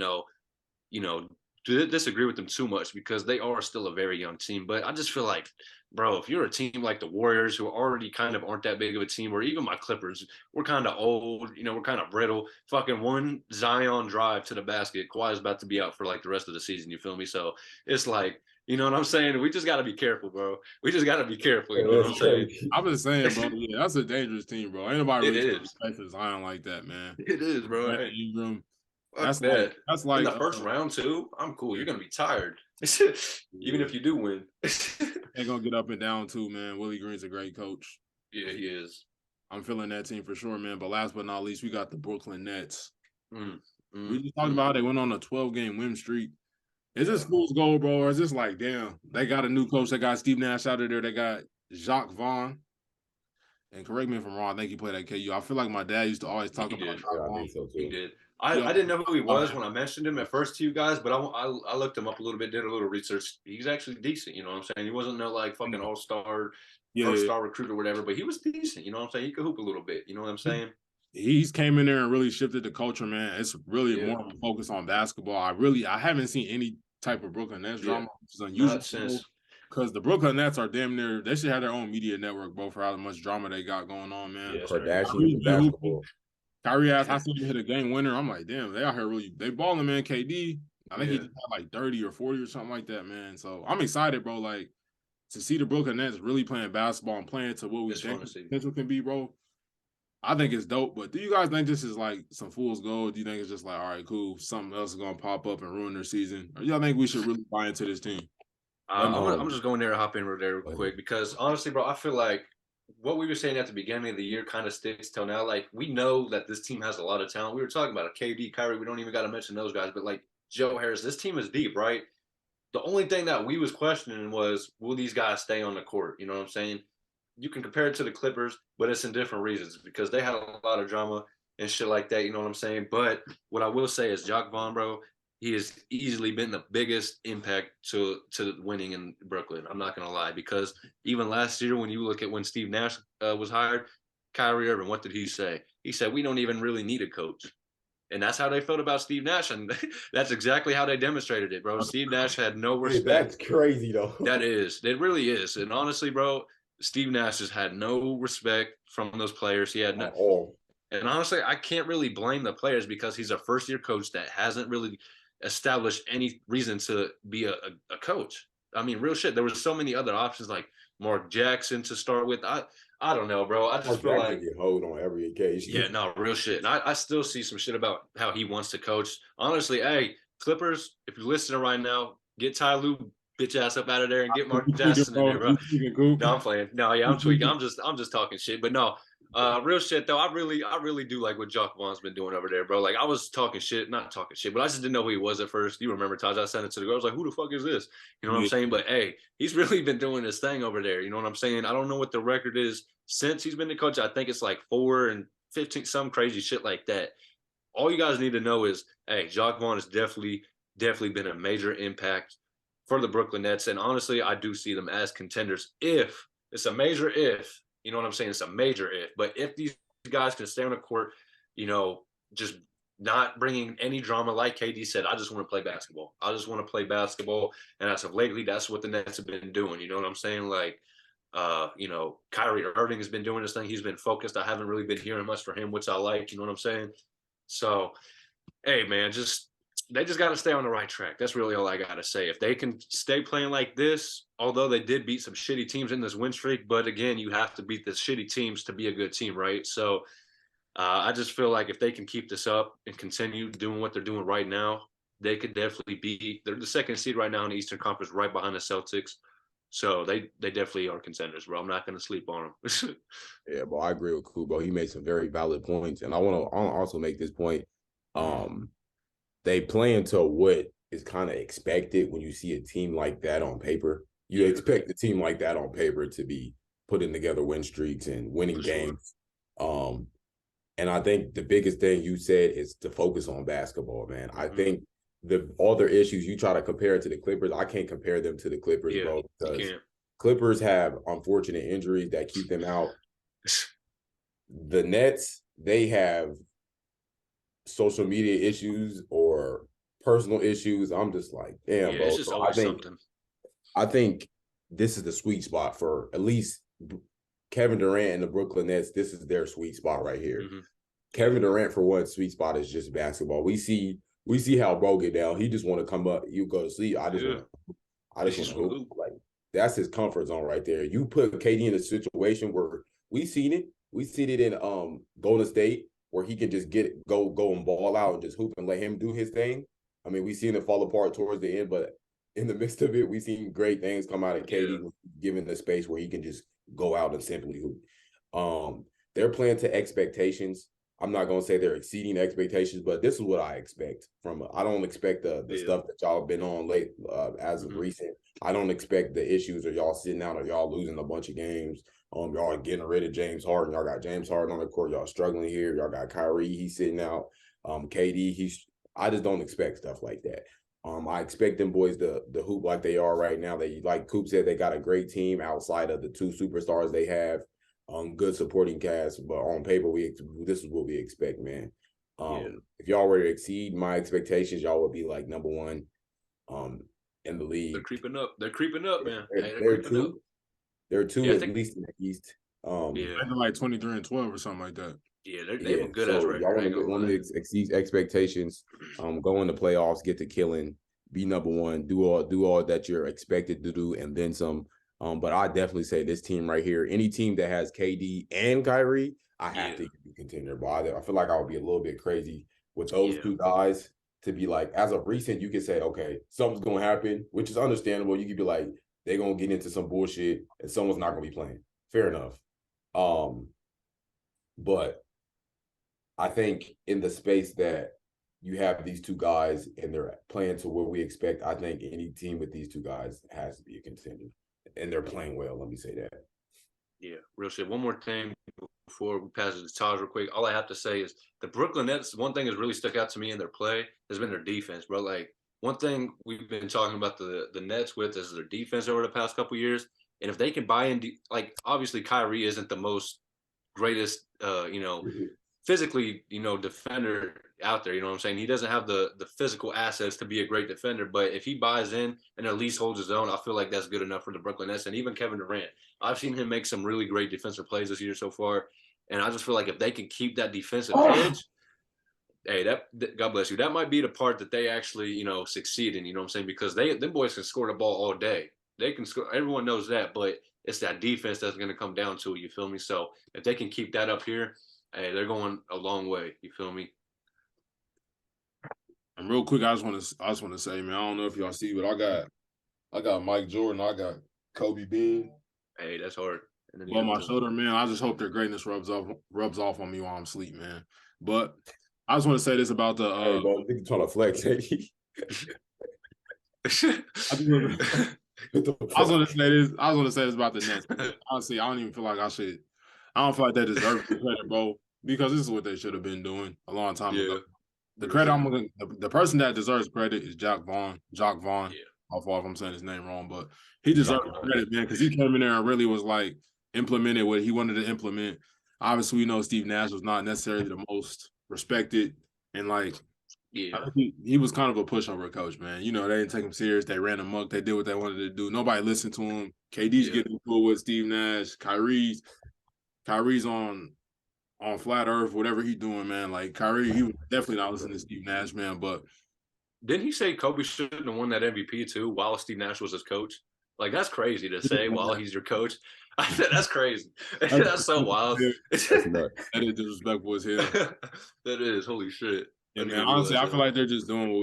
disagree with them too much because they are still a very young team. But I just feel like, bro, if you're a team like the Warriors, who already kind of aren't that big of a team, or even my Clippers, we're kind of old, we're kind of brittle. Fucking one Zion drive to the basket, Kawhi's about to be out for like the rest of the season. You feel me? So it's like, you know what I'm saying? We just got to be careful, bro. We just got to be careful. You know what I'm saying? I've been saying, bro, yeah, that's a dangerous team, bro. Ain't nobody really respect Zion like that, man. It is, bro. Ingram. That's like in the first round too. I'm cool. You're gonna be tired, even if you do win. They're gonna get up and down too, man. Willie Green's a great coach. Yeah, he is. I'm feeling that team for sure, man. But last but not least, we got the Brooklyn Nets. We just talked about how they went on a 12-game win streak. Is this fool's gold, bro, or is this like, damn, they got a new coach? They got Steve Nash out of there. They got Jacques Vaughn. And correct me if I'm wrong. I think he played at KU. I feel like my dad used to always talk about Jacques Vaughn. He did. I didn't know who he was when I mentioned him at first to you guys, but I looked him up a little bit, did a little research. He's actually decent, you know what I'm saying? He wasn't no like fucking all-star, first-star recruit or whatever, but he was decent, you know what I'm saying? He could hoop a little bit, you know what I'm saying? He's came in there and really shifted the culture, man. It's really more of a focus on basketball. I haven't seen any type of Brooklyn Nets drama, which is unusual. Because the Brooklyn Nets are damn near, they should have their own media network, bro, for how much drama they got going on, man. Yeah, Kardashian basketball. Kyrie asked, I see him hit a game winner. I'm like, damn, they out here really, they balling, man. KD, I think he just had like 30 or 40 or something like that, man. So I'm excited, bro. Like, to see the Brooklyn Nets really playing basketball and playing to what we think potential can be, bro. I think it's dope. But do you guys think this is like some fool's gold? Do you think it's just like, all right, cool, something else is going to pop up and ruin their season? Or y'all think we should really buy into this team? I'm just going there and hop in there real quick because honestly, bro, I feel like what we were saying at the beginning of the year kind of sticks till now. Like, we know that this team has a lot of talent. We were talking about a KD, Kyrie. We don't even got to mention those guys, but like Joe Harris, this team is deep, right? The only thing that we was questioning was, will these guys stay on the court? You know what I'm saying? You can compare it to the Clippers, but it's in different reasons because they had a lot of drama and shit like that. You know what I'm saying? But what I will say is Jacques Vaughn, bro, he has easily been the biggest impact to winning in Brooklyn. I'm not going to lie, because even last year, when you look at when Steve Nash was hired, Kyrie Irving, what did he say? He said, we don't even really need a coach. And that's how they felt about Steve Nash. And that's exactly how they demonstrated it, bro. Steve Nash had no respect. That's crazy, though. That is. It really is. And honestly, bro, Steve Nash just had no respect from those players. He had no. And honestly, I can't really blame the players because he's a first-year coach that hasn't really established any reason to be a coach. I mean, real shit. There was so many other options like Mark Jackson to start with. I don't know, bro. I just feel like get hold on every occasion. Yeah, no, real shit. And I still see some shit about how he wants to coach. Honestly, hey, Clippers, if you're listening right now, get Ty Lue bitch ass up out of there and get Mark Jackson in there, bro. No, I'm playing. No, yeah, I'm tweaking. I'm just talking shit. But no, real shit though. I really do like what Jacques Vaughn's been doing over there, bro. Like, I was talking shit, not talking shit, but I just didn't know who he was at first. You remember, Tahj? I sent it to the girl. I was like, who the fuck is this? You know what I'm saying? But hey, he's really been doing his thing over there. You know what I'm saying? I don't know what the record is since he's been the coach. I think it's like 4-15, some crazy shit like that. All you guys need to know is, hey, Jacques Vaughn has definitely been a major impact for the Brooklyn Nets. And honestly, I do see them as contenders if it's a major if. You know what I'm saying? It's a major if. But if these guys can stay on the court, just not bringing any drama, like KD said, I just want to play basketball. I just want to play basketball. And as of lately, that's what the Nets have been doing. You know what I'm saying? Like, Kyrie Irving has been doing this thing. He's been focused. I haven't really been hearing much from him, which I like. You know what I'm saying? So, hey, man, they just got to stay on the right track. That's really all I got to say. If they can stay playing like this, although they did beat some shitty teams in this win streak, but again, you have to beat the shitty teams to be a good team, right? So I just feel like if they can keep this up and continue doing what they're doing right now, they could definitely they're the second seed right now in the Eastern Conference, right behind the Celtics. So they definitely are contenders, bro. I'm not going to sleep on them. Yeah, bro, I agree with Kubo. He made some very valid points. And I want to also make this point. They play into what is kind of expected when you see a team like that on paper. You expect a team like that on paper to be putting together win streaks and winning games. And I think the biggest thing you said is to focus on basketball, man. I think the other issues you try to compare it to the Clippers, I can't compare them to the Clippers, bro, because Clippers have unfortunate injuries that keep them out. The Nets, they have social media issues or personal issues. I'm just like, damn, bro. It's just always something. I think this is the sweet spot for at least Kevin Durant and the Brooklyn Nets. This is their sweet spot right here. Kevin Durant, for one, sweet spot is just basketball. We see how bro get down. He just want to come up. You go to sleep. I just want to hoop. Like, that's his comfort zone right there. You put KD in a situation where we seen it in Golden State, where he can just go and ball out and just hoop and let him do his thing. I mean, we seen it fall apart towards the end, but in the midst of it, we seen great things come out of KD, given the space where he can just go out and simply hoop. They're playing to expectations. I'm not gonna say they're exceeding expectations, but this is what I expect from. I don't expect the stuff that y'all have been on late as of recent. I don't expect the issues of y'all sitting out or y'all losing a bunch of games. Y'all getting rid of James Harden. Y'all got James Harden on the court. Y'all struggling here. Y'all got Kyrie. He's sitting out. KD. I just don't expect stuff like that. I expect them boys to hoop like they are right now. They, like Coop said, they got a great team outside of the two superstars they have. Good supporting cast, but on paper, this is what we expect, man. If y'all were to exceed my expectations, y'all would be like number one in the league. They're creeping up. They're creeping up, man. They're two at least in the East. They're like 23-12 or something like that. Yeah, they have a good ass record. Y'all want to exceed expectations, go in the playoffs, get to killing, be number one, do all that you're expected to do, and then some. But I definitely say this team right here, any team that has KD and Kyrie, I have to be contender. But I feel like I would be a little bit crazy with those two guys to be like, as of recent, you could say, okay, something's gonna happen, which is understandable. You could be like, they're gonna get into some bullshit and someone's not gonna be playing. Fair enough. But I think in the space that you have these two guys and they're playing to what we expect, I think any team with these two guys has to be a contender. And they're playing well, let me say that. Yeah, real shit. One more thing before we pass it to Tahj real quick. All I have to say is the Brooklyn Nets, one thing that's really stuck out to me in their play has been their defense, bro. Like, one thing we've been talking about the Nets with is their defense over the past couple years. And if they can buy in, like, obviously Kyrie isn't the most greatest, physically, defender out there. You know what I'm saying? He doesn't have the physical assets to be a great defender, but if he buys in and at least holds his own, I feel like that's good enough for the Brooklyn Nets. And even Kevin Durant, I've seen him make some really great defensive plays this year so far. And I just feel like if they can keep that defensive edge, hey, that God bless you. That might be the part that they actually, succeed in, you know what I'm saying? Because them boys can score the ball all day. They can score. Everyone knows that, but it's that defense that's going to come down to it. You feel me? So if they can keep that up here, hey, they're going a long way. You feel me? And real quick, I just want to say, man, I don't know if y'all see, but I got Mike Jordan, I got Kobe Bean. Hey, that's hard. On my shoulder, man. I just hope their greatness rubs off on me while I'm asleep, man. But I just want to say this about the. Hey, bro, I think you're trying to flex. I was going to say this about the Nets. Honestly, I don't even feel like I should. I don't feel like they deserve the credit, bro, because this is what they should have been doing a long time ago. The credit the person that deserves credit is Jock Vaughn. My fault if I'm saying his name wrong, but he deserves credit, man, because he came in there and really was like implemented what he wanted to implement. Obviously, we know Steve Nash was not necessarily the most respected, and like, I think he was kind of a pushover coach, man. You know, they didn't take him serious. They ran amok. They did what they wanted to do. Nobody listened to him. KD's getting cool with Steve Nash. Kyrie's on flat earth, whatever he doing, man. Like Kyrie, he was definitely not listening to Steve Nash, man. But didn't he say Kobe shouldn't have won that MVP too while Steve Nash was his coach? Like, that's crazy to say while he's your coach. I said that's crazy. That's so wild. That is disrespectful as hell. That is, holy shit. Yeah, man. Honestly, I feel like they're just doing what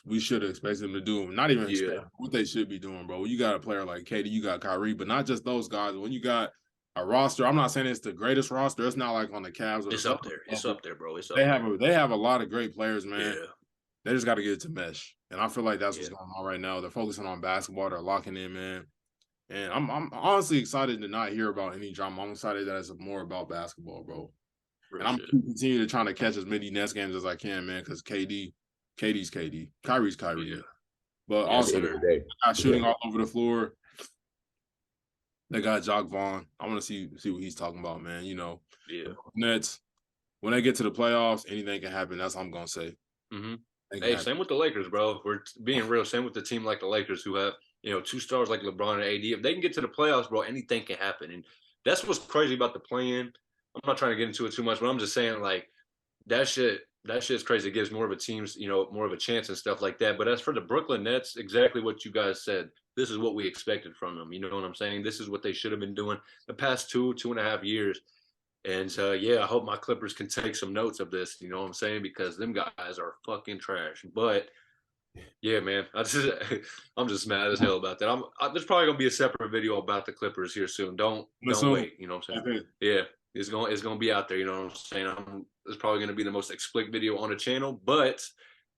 we should expect them to do. Not even expect what they should be doing, bro. You got a player like KD, you got Kyrie, but not just those guys. When you got a roster, I'm not saying it's the greatest roster. It's not like on the Cavs. It's up there. It's up there, bro. It's up they have a lot of great players, man. Yeah. They just got to get it to mesh, and I feel like that's what's going on right now. They're focusing on basketball. They're locking in, man. And I'm honestly excited to not hear about any drama. I'm excited that it's more about basketball, bro. And I'm continuing to trying to catch as many Nets games as I can, man, because KD's KD. Kyrie's Kyrie. Yeah. But also, they got shooting all over the floor. They got Jock Vaughn. I want to see what he's talking about, man. You know, the Nets, when they get to the playoffs, anything can happen. That's what I'm going to say. Mm-hmm. Hey, same with the Lakers, bro. We're being real. Same with the team like the Lakers who have, you know, 2 stars like LeBron and AD. If they can get to the playoffs, bro, anything can happen. And that's what's crazy about the play-in. I'm not trying to get into it too much, but I'm just saying, like, that shit's crazy. It gives more of a team's, you know, more of a chance and stuff like that. But as for the Brooklyn Nets, exactly what you guys said. This is what we expected from them. You know what I'm saying? This is what they should have been doing the past 2.5 years. And I hope my Clippers can take some notes of this. You know what I'm saying? Because them guys are fucking trash. But yeah, man, I'm just mad as hell about that. There's probably gonna be a separate video about the Clippers here soon. Don't wait. You know what I'm saying? Yeah. It's gonna be out there, you know what I'm saying? It's probably gonna be the most explicit video on the channel, but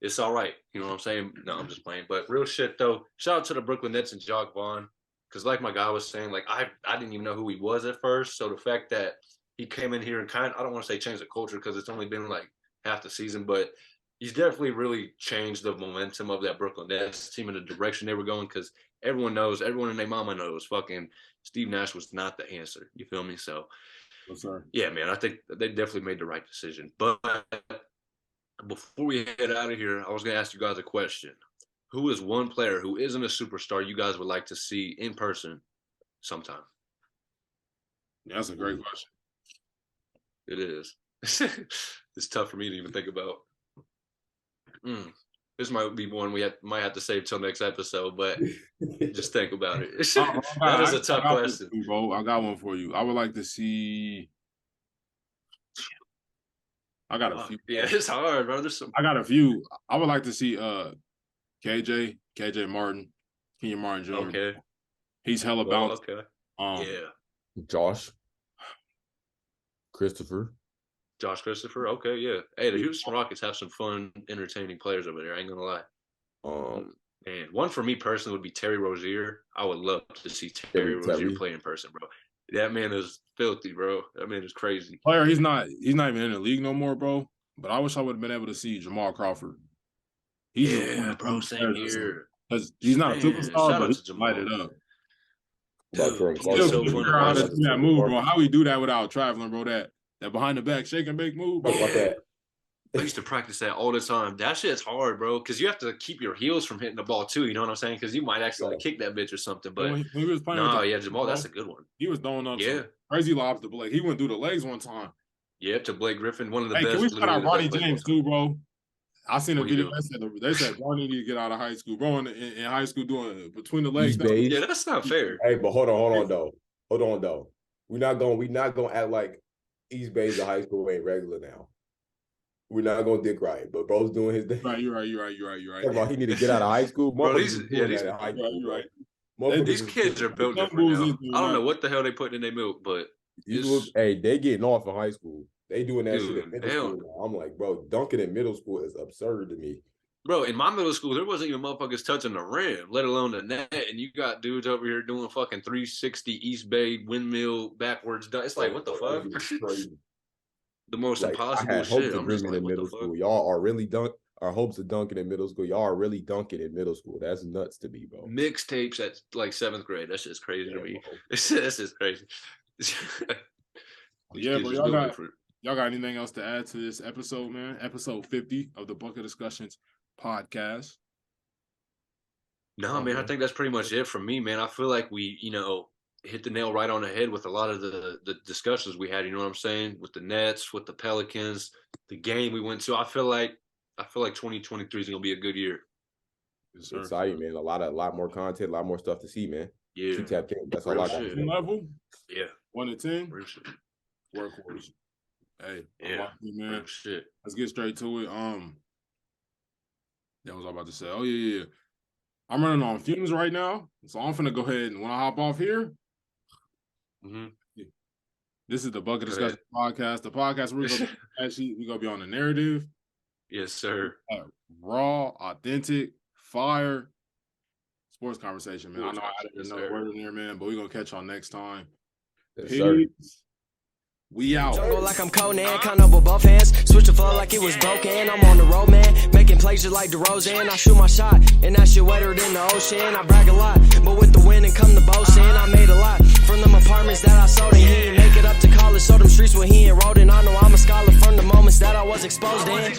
it's all right. You know what I'm saying? No, I'm just playing. But real shit though, shout out to the Brooklyn Nets and Jock Vaughn. Because like my guy was saying, like I didn't even know who he was at first. So the fact that he came in here and I don't want to say change the culture because it's only been like half the season, but he's definitely really changed the momentum of that Brooklyn Nets team in the direction they were going, because everyone and their mama knows fucking Steve Nash was not the answer. You feel me? So yeah, man, I think they definitely made the right decision. But before we head out of here, I was going to ask you guys a question. Who is one player who isn't a superstar you guys would like to see in person sometime? Yeah, that's a great question. It is. It's tough for me to even think about. This might be one we might have to save till next episode, but just think about it. That is a tough question. Bro, I got one for you. I would like to see. I got a few. Yeah, it's hard, bro. I got a few. I would like to see KJ Martin, Kenyon Martin Jr. Okay. He's hella bounced. Okay. Josh Christopher. Okay, yeah. Hey, the Houston Rockets have some fun, entertaining players over there. I ain't gonna lie. Man, one for me personally would be Terry Rozier. I would love to see Terry Rozier play in person, bro. That man is filthy, bro. That man is crazy. Player, he's not even in the league no more, bro. But I wish I would have been able to see Jamal Crawford. Bro, same here. Because he's not a superstar, but he light it up. That move, bro. How we do that without traveling, bro? That behind the back shake and bake move. What about that? I used to practice that all the time. That shit's hard, bro, because you have to keep your heels from hitting the ball too. You know what I'm saying? Because you might accidentally kick that bitch or something. But when he was playing Jamal, that's a good one. He was throwing up some crazy lobs to Blake. He went through the legs one time. Yeah, to Blake Griffin, one of the best. Can we shout out Ronnie James too, bro? I seen a video. They said Ronnie need to get out of high school. Bro, in high school doing between the legs. Yeah, that's not fair. Hey, but hold on though. We're not gonna act like East Bay's a high school ain't regular now. We're not gonna dick right, but bro's doing his thing. Right, you're right. He need to get out of high school. Bro, you're right. These kids are built different now. I don't know what the hell they put in their milk, but they getting off in high school. They doing that shit in middle school now. I'm like, bro, dunking in middle school is absurd to me. Bro, in my middle school, there wasn't even motherfuckers touching the rim, let alone the net. And you got dudes over here doing fucking 360 East Bay windmill backwards. It's like, what the fuck? The most impossible shit. I'm just like, in middle school. Y'all are really our hopes of dunking in middle school. Y'all are really dunking in middle school. That's nuts to me, bro. Mixtapes at like 7th grade. That's just crazy to me. That's just crazy. Yeah, but y'all got anything else to add to this episode, man? Episode 50 of the Bucket Discussions podcast. No, man, I think that's pretty much it from me, man. I feel like we, hit the nail right on the head with a lot of the discussions we had, you know what I'm saying? With the Nets, with the Pelicans, the game we went to. I feel like 2023 is gonna be a good year. It's exciting, man. A lot more content, a lot more stuff to see, man. Yeah. Keep tapped in. That's all I got. Level? Yeah. 1 to 10. Workhorse. Hey, yeah, man. Shit. Let's get straight to it. That was all about to say. Oh yeah. I'm running on fumes right now, so I'm finna go ahead and when I hop off here. This is the Bucket Discussion podcast. The podcast we're gonna be on the narrative. Yes, sir. Raw, authentic, fire sports conversation, man. I know I added another word in there, man, but we're gonna catch y'all next time. Peace. We out. Jungle like I'm Conan, count up with both hands. Switch the flow like it was broken. I'm on the road, man. Making plays just like DeRozan. I shoot my shot, and that shit wetter than the ocean. I brag a lot, but with the wind and come the boasting. I made a lot from them apartments that I sold, and he didn't make it up to college. So them streets where he enrolled in. I know I'm a scholar from the moments that I was exposed in.